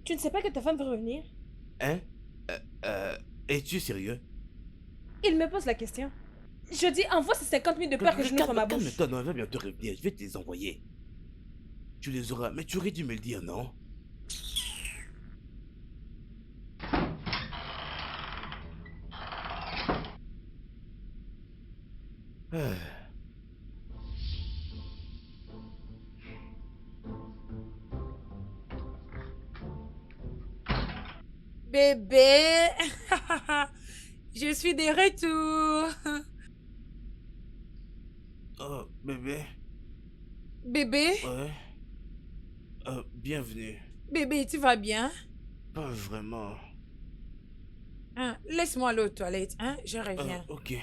Tu ne sais pas que ta femme veut revenir? Hein? Es-tu sérieux? Il me pose la question. Je dis, envoie ces 50 000 de peur que je n'ouvre ma bouche. Calme-toi, non, elle va bientôt revenir. Je vais te les envoyer. Tu les auras, mais tu aurais dû me le dire, non? Ah. Bébé, je suis de retour. Oh, bébé. Bébé, Ouais. Bienvenue. Bébé, tu vas bien? Pas vraiment. Hein, laisse-moi aller aux toilettes, hein? Je reviens. Ok.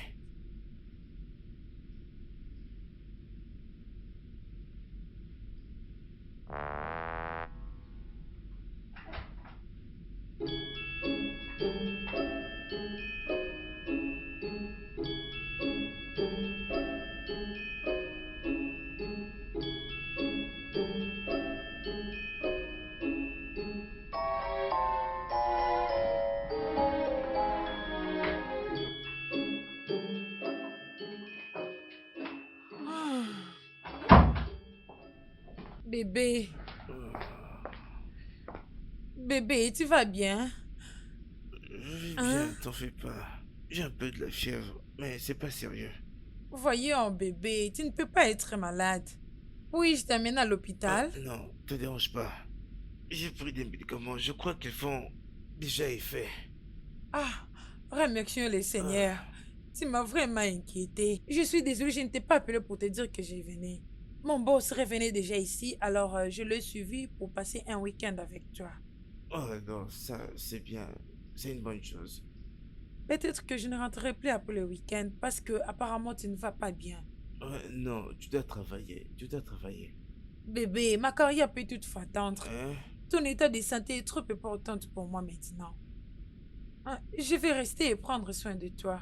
Bébé, Euh, bébé, tu vas bien? Je vais Hein? bien, t'en fais pas. J'ai un peu de la fièvre, mais c'est pas sérieux. Voyons, bébé, tu ne peux pas être malade. Oui, je t'amène à l'hôpital. Non, te dérange pas. J'ai pris des médicaments, je crois qu'ils font déjà effet. Ah, remercions le Seigneur. Ah, Tu m'as vraiment inquiété. Je suis désolée, je ne t'ai pas appelé pour te dire que j'ai venu. Mon boss revenait déjà ici, alors je l'ai suivi pour passer un week-end avec toi. oh non, ça c'est bien. C'est une bonne chose. Peut-être que je ne rentrerai plus après le week-end parce que apparemment tu ne vas pas bien. Non, tu dois travailler. Tu dois travailler. Bébé, ma carrière peut toutefois attendre. Hein? Ton état de santé est trop important pour moi maintenant. Hein, je vais rester et prendre soin de toi.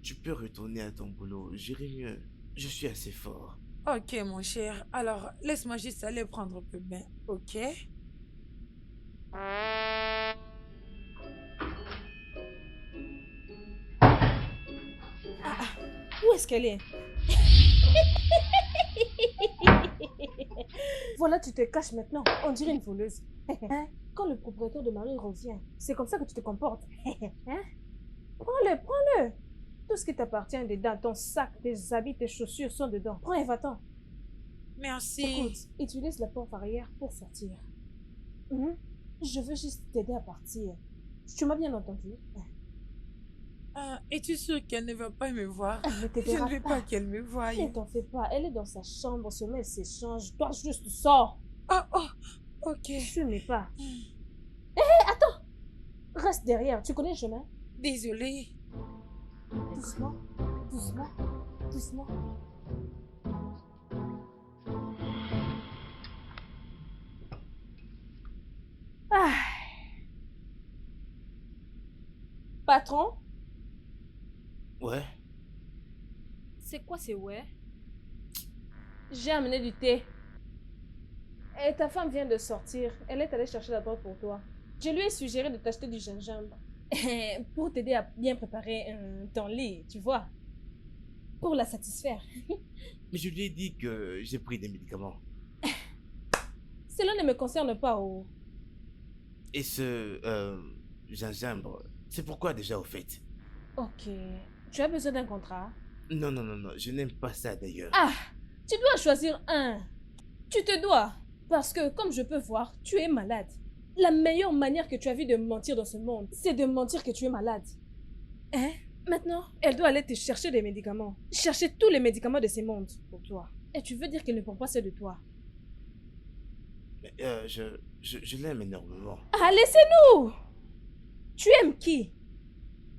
Tu peux retourner à ton boulot. J'irai mieux. Je suis assez fort. Ok, mon cher. Alors, laisse-moi juste aller prendre un peu de bain, ok? Où est-ce qu'elle est? Voilà, tu te caches maintenant. On dirait une voleuse. Hein? Quand le propriétaire de Marie revient, c'est comme ça que tu te comportes. Hein? Prends-le, prends-le. Tout ce qui t'appartient dedans, ton sac, tes habits, tes chaussures sont dedans. Prends et va-t'en. Merci. Écoute, utilise la porte arrière pour sortir. Mhm. Je veux juste t'aider à partir. Tu m'as bien entendu? Ah, es-tu sûre qu'elle ne va pas me voir? Elle ne te Je ne verra veux pas qu'elle me voie. Ne t'en fais pas. Elle est dans sa chambre. Seulement, elle s'échange. Toi, juste sors. Oh, oh, ok. Fume pas. Reste derrière. Tu connais le chemin? Désolée. Doucement, doucement, doucement. Ah. Patron, Ouais. c'est quoi c'est ouais? J'ai amené du thé. Et ta femme vient de sortir. Elle est allée chercher la drogue pour toi. Je lui ai suggéré de t'acheter du gingembre. Pour t'aider à bien préparer ton lit, tu vois. Pour la satisfaire. Mais je lui ai dit que j'ai pris des médicaments. Cela ne me concerne pas, oh. Et ce gingembre, c'est pourquoi déjà au fait? Ok. Tu as besoin d'un contrat? Non, non, non, non, je n'aime pas ça d'ailleurs. Ah! Tu dois choisir un. Tu te dois. Parce que, comme je peux voir, tu es malade. La meilleure manière que tu as vu de mentir dans ce monde, c'est de mentir que tu es malade. Hein? Maintenant, elle doit aller te chercher des médicaments. Chercher tous les médicaments de ce monde pour toi. Et tu veux dire qu'elle ne prend pas ceux de toi? Mais, je l'aime énormément. Ah, laissez-nous! Tu aimes qui?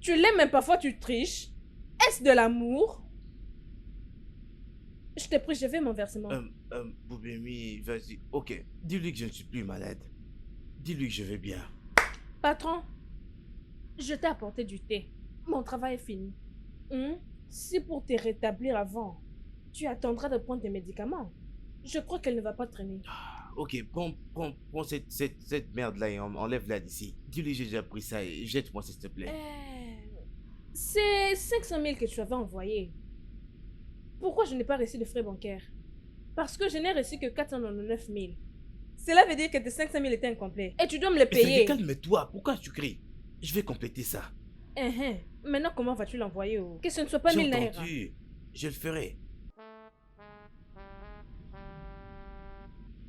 Tu l'aimes mais parfois tu triches? Est-ce de l'amour? Je te prie, je vais mon versement. Boubémi, vas-y. Ok, dis-lui que je ne suis plus malade. Dis-lui que je vais bien. Patron, je t'ai apporté du thé. Mon travail est fini. Si pour te rétablir avant, tu attendras de prendre tes médicaments, je crois qu'elle ne va pas traîner. Ok, prends cette merde-là et enlève-la d'ici. Dis-lui que j'ai déjà pris ça et jette-moi s'il te plaît. C'est 500 000 que tu avais envoyé. Pourquoi je n'ai pas reçu de frais bancaires? Parce que je n'ai reçu que 499 000. Cela veut dire que tes 500 000 étaient incomplets. Et tu dois me les payer. Calme-toi, pourquoi tu cries? Je vais compléter ça. Maintenant, comment vas-tu l'envoyer? Que ce ne soit pas J'ai 1000 naira. entendu. Je le ferai.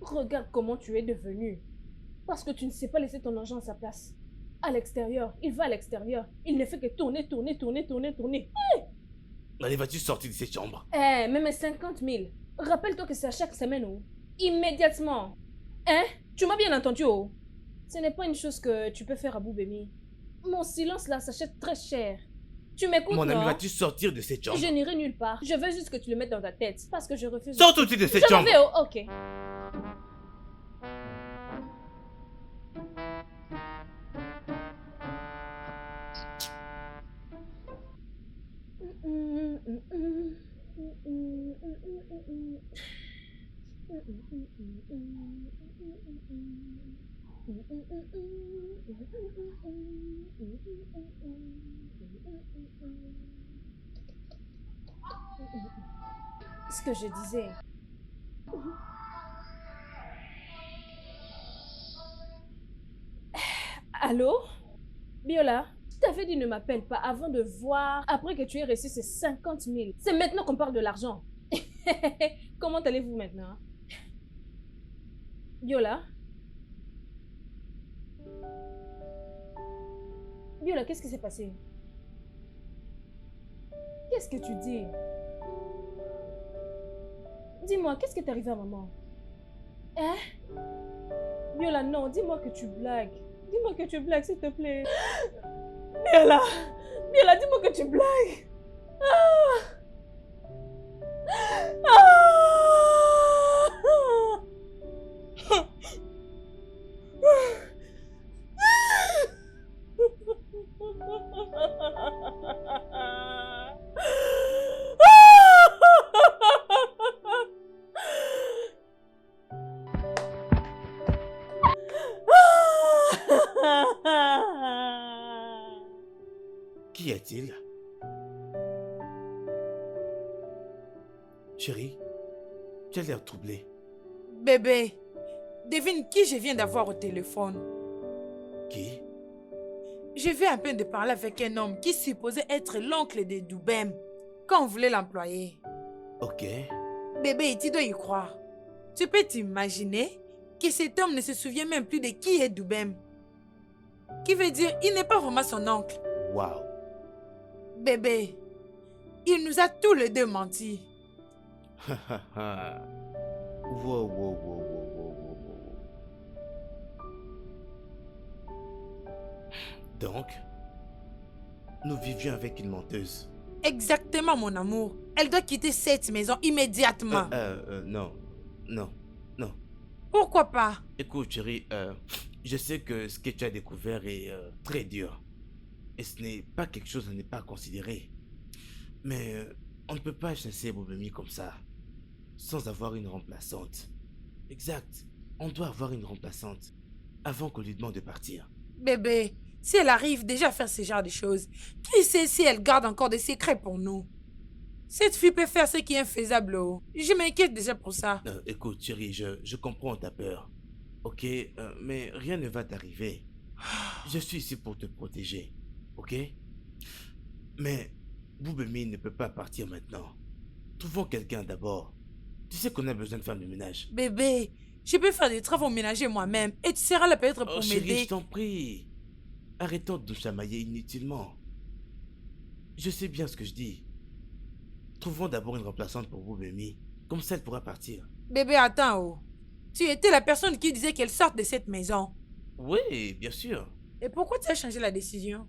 Regarde comment tu es devenu. Parce que tu ne sais pas laisser ton argent à sa place. À l'extérieur, il va à l'extérieur. Il ne fait que tourner, tourner, tourner, tourner, tourner. Allez, vas-tu sortir de cette chambre? Même 50 000. Rappelle-toi que c'est à chaque semaine, ou immédiatement. Tu m'as bien entendu, oh. Ce n'est pas une chose que tu peux faire à Boubemi. Mon silence là s'achète très cher. Tu m'écoutes, Mon ami, non? vas-tu sortir de cette chambre? Je n'irai nulle part. Je veux juste que tu le mettes dans ta tête. Parce que je refuse. Sors tout de suite de cette Je m'en chambre! vais, oh, ok. Ce que je disais. Allô? Biola, je t'avais dit ne m'appelle pas avant de voir, après que tu aies reçu ces 50 000. C'est maintenant qu'on parle de l'argent. Comment allez-vous maintenant? Biola? Biola, qu'est-ce qui s'est passé? Qu'est-ce que tu dis? Dis-moi, qu'est-ce qui est arrivé à maman? Hein? Biola, non, dis-moi que tu blagues. Dis-moi que tu blagues, s'il te plaît. Biola! Biola, dis-moi que tu blagues. Ah! Qu'y a-t-il? Chérie, tu as l'air troublée. Bébé, devine qui je viens d'avoir au téléphone. Qui? Je viens à peine de parler avec un homme qui supposait être l'oncle de Doubem quand on voulait l'employer. Ok. Bébé, tu dois y croire. Tu peux t'imaginer que cet homme ne se souvient même plus de qui est Doubem. Qui veut dire, il n'est pas vraiment son oncle. Waouh. Bébé, il nous a tous les deux menti. Wow, wow, wow, wow, wow, wow, wow. Donc, nous vivions avec une menteuse. Exactement, mon amour. Elle doit quitter cette maison immédiatement. Non, non, non. Pourquoi pas? Écoute, chérie, je sais que ce que tu as découvert est très dur. Et ce n'est pas quelque chose à ne pas considérer. Mais on ne peut pas chasser Boubemi comme ça, sans avoir une remplaçante. Exact. On doit avoir une remplaçante avant qu'on lui demande de partir. Bébé, si elle arrive déjà à faire ce genre de choses, qui sait si elle garde encore des secrets pour nous? Cette fille peut faire ce qui est infaisable. Oh. Je m'inquiète déjà pour ça. Écoute, chérie, je comprends ta peur. Ok, mais rien ne va t'arriver. Je suis ici pour te protéger. Ok? Mais Boubemi ne peut pas partir maintenant. Trouvons quelqu'un d'abord. Tu sais qu'on a besoin de femmes de ménage. Bébé, je peux faire des travaux ménagers moi-même et tu seras là peut-être pour Chérie, m'aider. je t'en prie. Arrêtons de nous chamailler inutilement. Je sais bien ce que je dis. Trouvons d'abord une remplaçante pour Boubemi. Comme ça, elle pourra partir. Bébé, attends. Oh. Tu étais la personne qui disait qu'elle sorte de cette maison. Oui, bien sûr. Et pourquoi tu as changé la décision?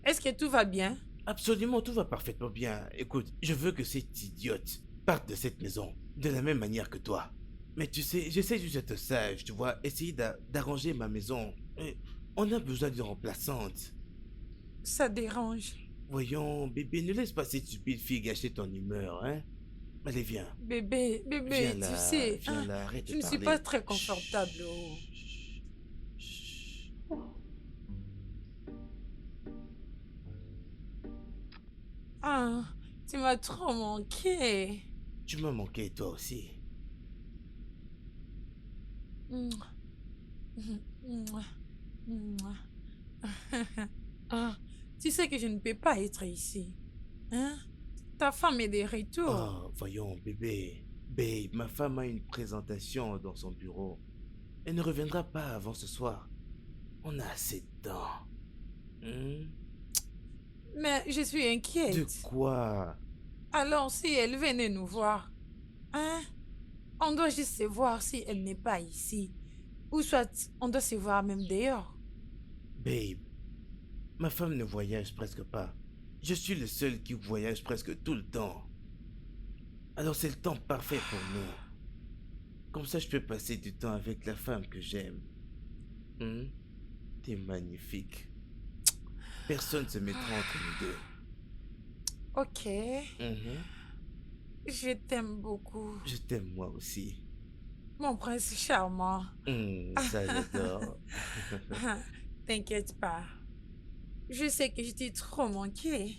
Est-ce que tout va bien? Absolument, tout va parfaitement bien. Écoute, je veux que cette idiote parte de cette maison, de la même manière que toi. Mais tu sais, j'essaie juste d'être sage, tu vois, essayer d'arranger ma maison. Et on a besoin d'une remplaçante. Ça dérange. Voyons, bébé, ne laisse pas cette stupide fille gâcher ton humeur, hein. Allez, viens. Bébé, Viens là, tu sais, viens là, arrête je de ne suis parler. pas très confortable. Oh. Chut, chut. Ah, tu m'as trop manqué. Tu m'as manqué, toi aussi. Mouah. Mouah. Mouah. Ah, tu sais que je ne peux pas être ici. Hein? Ta femme est de retour. Oh, voyons, bébé. Babe, ma femme a une présentation dans son bureau. Elle ne reviendra pas avant ce soir. On a assez de temps. Hmm? Mais je suis inquiète. De quoi? Alors, si elle venait nous voir, hein? On doit juste se voir si elle n'est pas ici. Ou soit on doit se voir même dehors. Babe, ma femme ne voyage presque pas. Je suis le seul qui voyage presque tout le temps. Alors c'est le temps parfait pour nous. Comme ça, je peux passer du temps avec la femme que j'aime. Hmm? T'es magnifique. Personne ne se mettra entre nous deux. Ok. Mhm. Je t'aime beaucoup. Je t'aime moi aussi. Mon prince charmant. Ça j'adore. T'inquiète pas. Je sais que je t'ai trop manqué.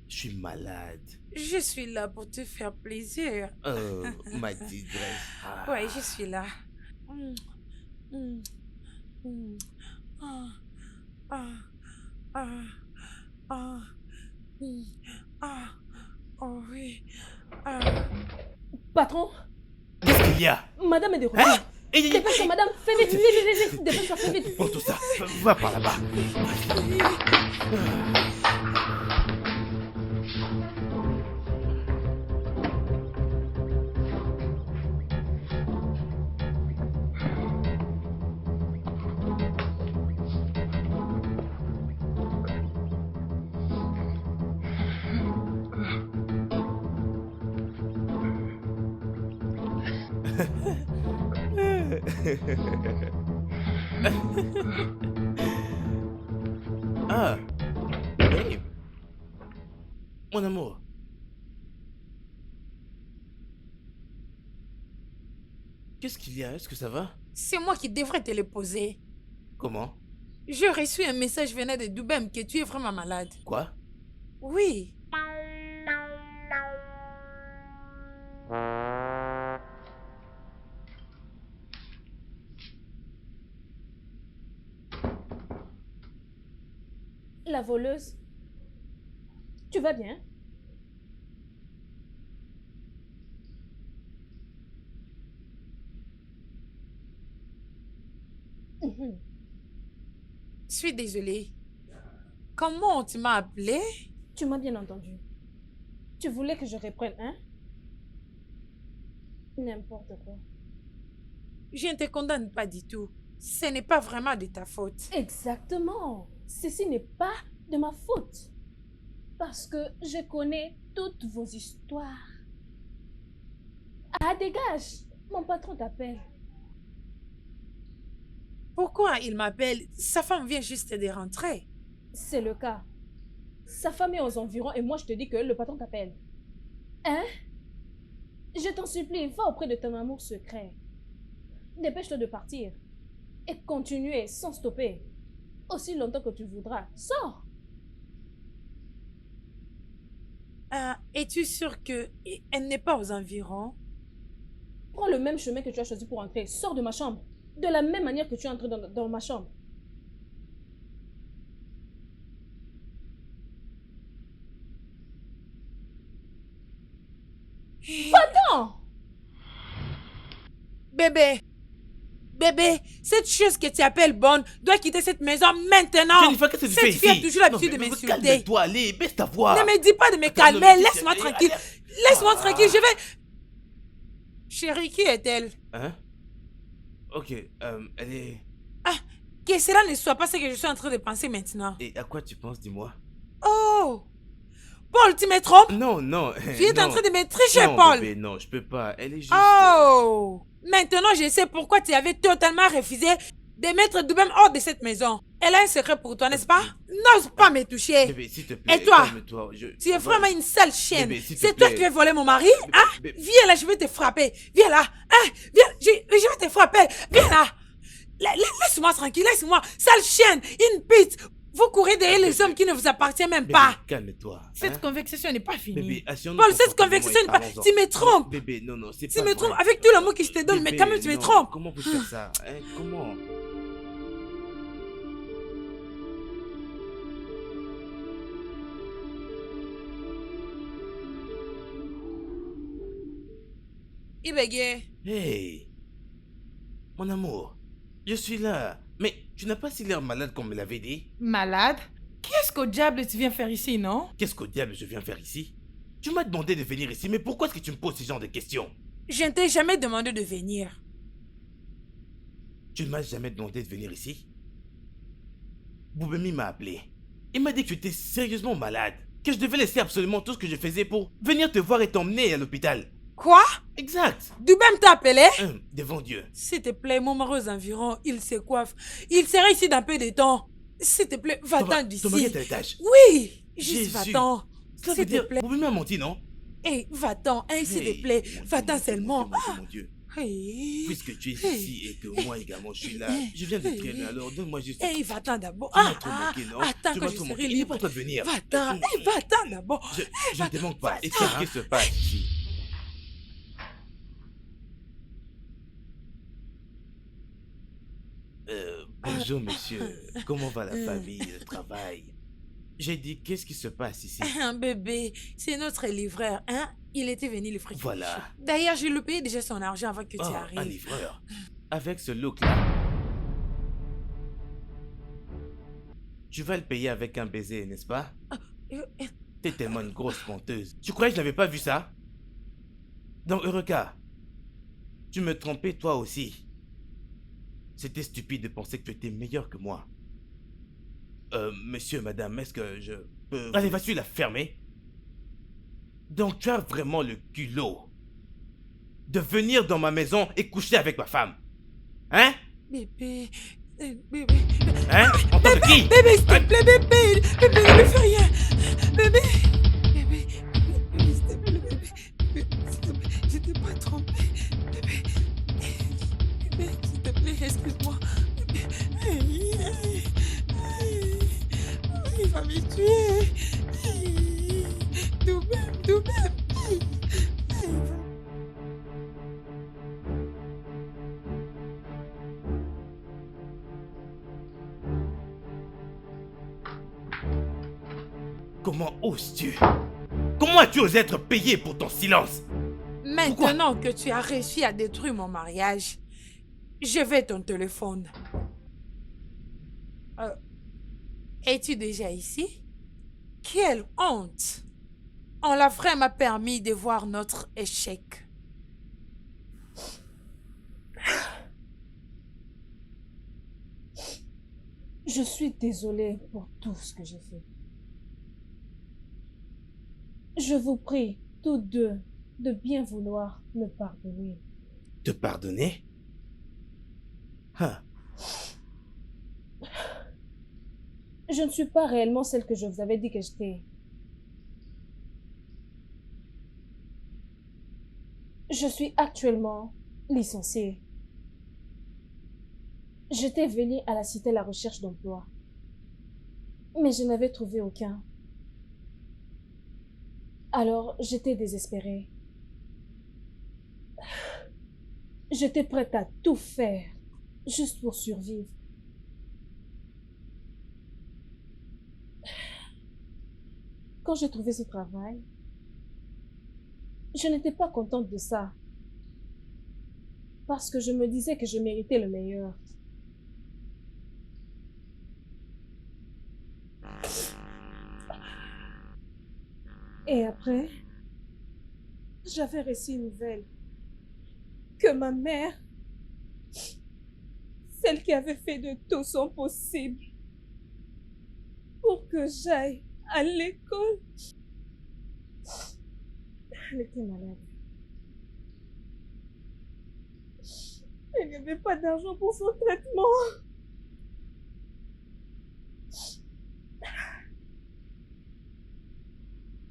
Je suis malade. Je suis là pour te faire plaisir. Oh, ma tigresse. Ah. Ouais, je suis là. Mm, mm, mm. Ah, ah, ah, ah, mm, ah, oh oui. Ah. Patron, Qu'est-ce qu'il y a? madame est de retour. Hein? Dépêche-toi, madame, fais vite, vite, vite, vite, dépêche-toi, fais vite. Prends tout ça. Va par là-bas. Ah, babe. Mon amour. Qu'est-ce qu'il y a? Est-ce que ça va? C'est moi qui devrais te le poser. Comment? J'ai reçu un message venant de Doubem que tu es vraiment malade. Quoi? Oui. La voleuse, tu vas bien? Mhm. Je suis désolée. Comment tu m'as appelé? Tu m'as bien entendu. Tu voulais que je reprenne, hein? N'importe quoi. Je ne te condamne pas du tout. Ce n'est pas vraiment de ta faute. Exactement. Ceci n'est pas de ma faute. Parce que je connais toutes vos histoires. Ah, dégage! Mon patron t'appelle. Pourquoi il m'appelle? Sa femme vient juste de rentrer. C'est le cas. Sa femme est aux environs et moi je te dis que le patron t'appelle. Hein? Je t'en supplie, va auprès de ton amour secret. Dépêche-toi de partir. Et continuer sans stopper. Aussi longtemps que tu voudras. Sors! Es-tu sûre que elle n'est pas aux environs? Prends le même chemin que tu as choisi pour entrer. Sors de ma chambre. De la même manière que tu es entré dans ma chambre. Va-t'en! Bébé, bébé, cette chose que tu appelles bonne doit quitter cette maison maintenant. Jennifer, qu'est-ce que tu fais Cette ici? fille a toujours l'habitude de Non, mais m'insulter. calme-toi, allez, baisse ta voix. Ne me dis pas de me Non, calmer, mais laisse-moi allez, tranquille. allez. Laisse-moi Ah. tranquille, je vais... Chérie, qui est-elle? Hein? Ok, elle est... Que cela ne soit pas ce que je suis en train de penser maintenant. Et à quoi tu penses, dis-moi? Oh! Paul, tu me trompes? Non, non. Tu es en train de me tricher, non, Paul. bébé, non, je peux pas. Elle est juste... Oh! Maintenant, je sais pourquoi tu avais totalement refusé de mettre Doubem hors de cette maison. Elle a un secret pour toi, n'est-ce pas? N'ose pas me toucher. Bébé, s'il te plaît, Et toi? calme-toi. Tu es vraiment une sale chienne. Bébé, s'il te C'est toi plaît. qui veux voler mon mari, hein? Bébé. Viens là, je vais te frapper. Viens là. Hein? Viens, je vais te frapper. Viens là. Laisse-moi tranquille, laisse-moi. Sale chienne, une pute. Vous courez derrière les hommes qui ne vous appartiennent même Bébé, pas. calme-toi. Cette hein. conversation n'est pas finie. Bébé, assure-nous Paul, cette confortablement conversation et n'est pas... parlons-en. Tu me trompes. Non, bébé, non, non, c'est Tu pas me vrai. trompes. Avec tout l'amour que je te donne, mais Bébé, quand même, tu me non, trompes. Comment peux-tu faire ça? Hein? Comment? Il bégayait. Hey! Mon amour, je suis là. Mais tu n'as pas si l'air malade qu'on me l'avait dit? Malade? Qu'est-ce qu'au diable tu viens faire ici, non? Qu'est-ce qu'au diable je viens faire ici? Tu m'as demandé de venir ici, mais pourquoi est-ce que tu me poses ce genre de questions? Je ne t'ai jamais demandé de venir. Tu ne m'as jamais demandé de venir ici? Boubemi m'a appelé. Il m'a dit que tu étais sérieusement malade. Que je devais laisser absolument tout ce que je faisais pour venir te voir et t'emmener à l'hôpital. Quoi? Exact. Doubem t'a appelé? Devant Dieu. S'il te plaît, mon mari aux environs, il se coiffe. Il sera ici dans peu de temps. S'il te plaît, va-t'en d'ici. Ton mari est à l'étage. Oui, Jésus. juste va-t'en. Ça veut S'il te dire, plaît. Boubemi m'a menti, non? Hey, va-t'en, hein, s'il te Hey, plaît. mon Dieu, Va-t'en mon Dieu, seulement. Mon Dieu. Hey. Puisque tu es Hey. ici et que moi également je suis là, je viens de traîner, alors donne-moi juste... Hey, va-t'en d'abord. Tu m'as trop manqué, non? Attends Tu que m'as je trop serai manqué. Il est libre. pour toi de venir. Va-t'en, hey, va-t'en d'abord. Je ne te manque pas. Et va-t'en. qu'est-ce qui se passe ici? Bonjour monsieur, comment va la famille, le travail? J'ai dit, qu'est-ce qui se passe ici? Un bébé, c'est notre livreur, hein? Il était venu le fric. Voilà. D'ailleurs, je lui payais déjà son argent avant que tu Oh, un arrives. livreur. Avec ce look-là. Tu vas le payer avec un baiser, n'est-ce pas? T'es tellement une grosse menteuse. Tu croyais que je n'avais pas vu ça? Donc, Eureka, tu me trompais toi aussi. C'était stupide de penser que tu étais meilleur que moi. Monsieur, madame, est-ce que je peux... Allez, vas-tu la fermer? Donc, tu as vraiment le culot de venir dans ma maison et coucher avec ma femme. Hein? Bébé, bébé. Hein? En tant que qui? Bébé, s'il te Hein? plaît, bébé. Bébé, ne lui fais rien. Bébé. Bébé, bébé, s'il te plaît, bébé. Bébé, s'il te plaît, je t'ai pas trompé. Bébé. Bébé, s'il te plaît, excuse-moi. Bébé. Il va me tuer. Doubem, Doubem. Comment oses-tu? Comment as-tu osé être payé pour ton silence? Maintenant que tu as réussi à détruire mon mariage, je vais ton téléphone. Es-tu déjà ici? Quelle honte! On l'a vraiment permis de voir notre échec. Je suis désolée pour tout ce que j'ai fait. Je vous prie, tous deux, de bien vouloir me pardonner. Te pardonner? Hein? Je ne suis pas réellement celle que je vous avais dit que j'étais. Je suis actuellement licenciée. J'étais venue à la cité à la recherche d'emploi, mais je n'avais trouvé aucun. Alors, j'étais désespérée. J'étais prête à tout faire, juste pour survivre. Quand j'ai trouvé ce travail, je n'étais pas contente de ça. Parce que je me disais que je méritais le meilleur. Et après, j'avais reçu une nouvelle que ma mère, celle qui avait fait de tout son possible pour que j'aille à l'école, elle était malade. Il n'y avait pas d'argent pour son traitement.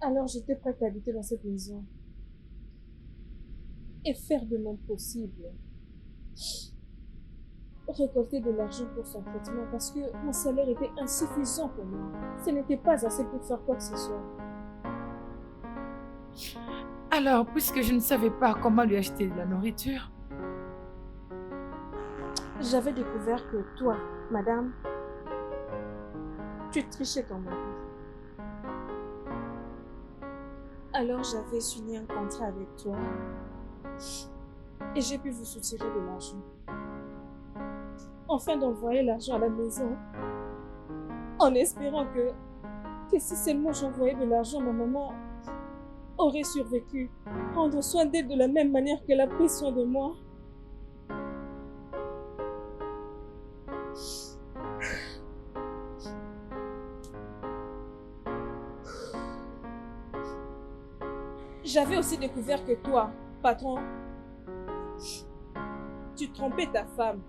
Alors j'étais prête à habiter dans cette maison et faire de mon possible. Récolter de l'argent pour son traitement parce que mon salaire était insuffisant pour moi. Ce n'était pas assez pour faire quoi que ce soit. Alors, puisque je ne savais pas comment lui acheter de la nourriture, J'avais découvert que toi, madame, tu trichais ton mari. Alors j'avais signé un contrat avec toi et j'ai pu vous soutirer de l'argent. Enfin d'envoyer l'argent à la maison en espérant que si seulement j'envoyais de l'argent, ma maman aurait survécu. Prendre soin d'elle de la même manière qu'elle a pris soin de moi. J'avais aussi découvert que toi, patron, tu trompais ta femme.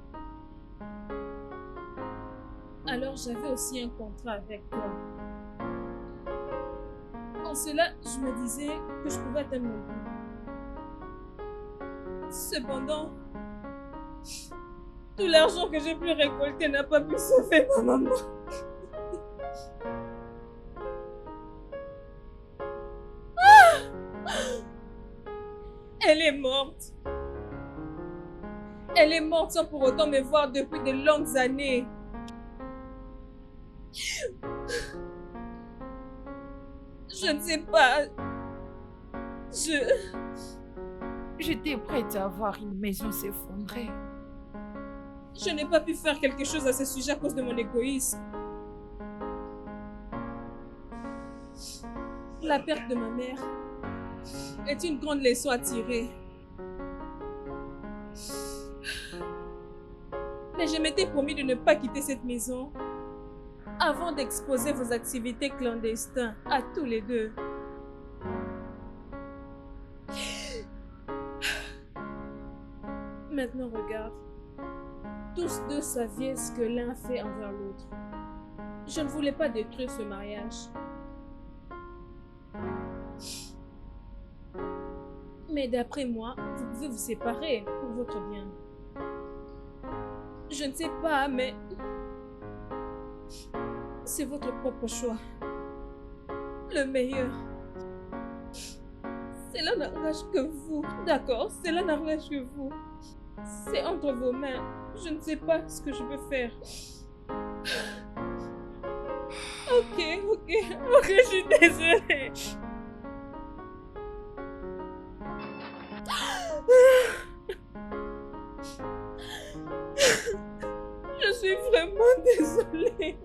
Alors j'avais aussi un contrat avec toi. En cela, je me disais que je pouvais atteindre mon but. Cependant, tout l'argent que j'ai pu récolter n'a pas pu sauver ma maman. Elle est morte. Elle est morte sans pour autant me voir depuis de longues années. Je ne sais pas. J'étais prête à voir une maison s'effondrer. Je n'ai pas pu faire quelque chose à ce sujet à cause de mon égoïsme. La perte de ma mère est une grande leçon à tirer. Mais je m'étais promis de ne pas quitter cette maison avant d'exposer vos activités clandestines à tous les deux. Maintenant, regarde. Tous deux savaient ce que l'un fait envers l'autre. Je ne voulais pas détruire ce mariage. Mais d'après moi, vous pouvez vous séparer pour votre bien. Je ne sais pas, mais c'est votre propre choix. Le meilleur. Cela n'engage que vous. D'accord, cela n'engage que vous. C'est entre vos mains. Je ne sais pas ce que je peux faire. Ok, je suis désolée. Je suis vraiment désolée.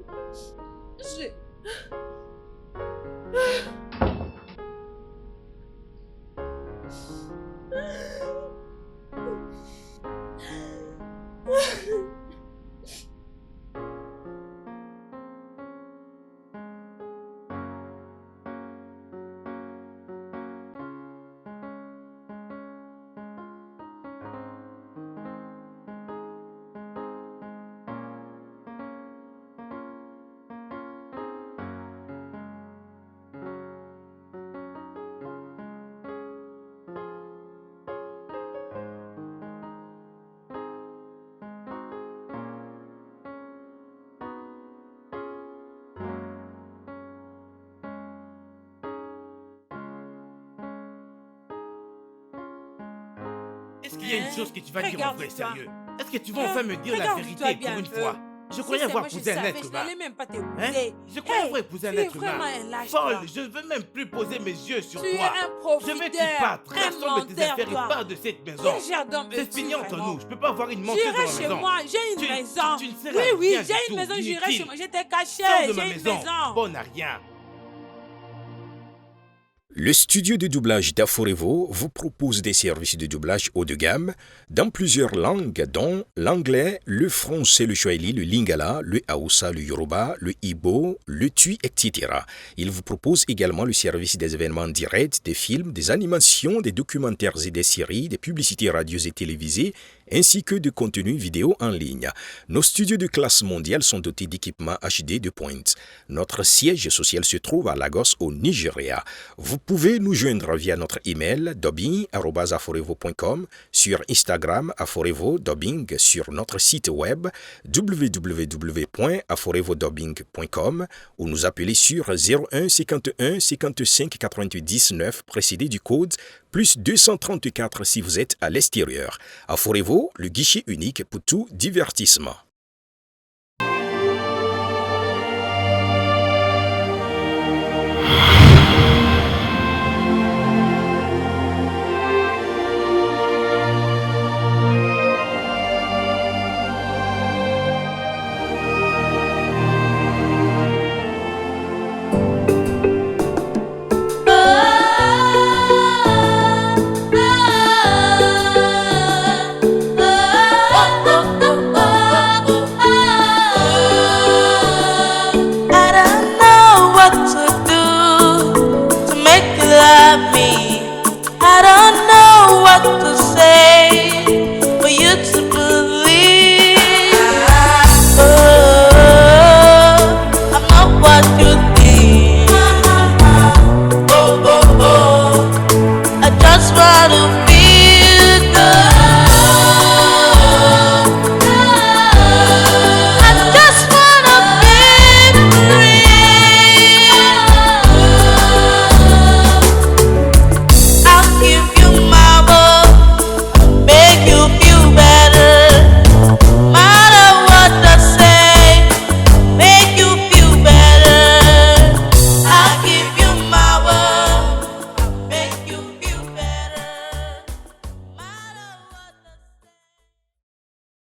Est-ce qu'il y a une chose que tu vas dire en vrai, Regarde-toi. sérieux? Est-ce que tu vas enfin me dire la Regarde-toi vérité bien pour un une peu. fois? Je Si croyais c'est avoir moi, je épousé un savais, être je humain. n'allais même pas Hein? t'épouser. Je croyais Hey, avoir épousé un tu es être humain. vraiment un lâche, Folle, toi. je ne veux même plus poser mes yeux sur Tu es toi. un Je veux que tu profiteur, partes. un Reste de tes menteur, affaires et toi. pars de cette maison. Quel jardin C'est es-tu fini entre vraiment? nous. Je peux pas avoir une menteuse dans J'irai ma chez maison. moi, j'ai une Tu- maison. tu ne seras Oui, rien j'ai du une tout, maison, j'irai inutile. chez moi. J'étais caché, Sors de ma j'ai une maison. maison. Bonne à rien. Le studio de doublage d'Aforevo vous propose des services de doublage haut de gamme dans plusieurs langues dont l'anglais, le français, le swahili, le lingala, le hausa, le yoruba, le igbo, le tui, etc. Il vous propose également le service des événements directs, des films, des animations, des documentaires et des séries, des publicités radio et télévisées, ainsi que de contenus vidéo en ligne. Nos studios de classe mondiale sont dotés d'équipements HD de pointe. Notre siège social se trouve à Lagos, au Nigeria. Vous pouvez nous joindre via notre email dubbing@aforevo.com, sur Instagram Aforevo Dubbing, sur notre site web www.aforevodubbing.com ou nous appeler sur 01 51 55 98 9 précédé du code plus 234 si vous êtes à l'extérieur. Aforevo, le guichet unique pour tout divertissement. Oh love me.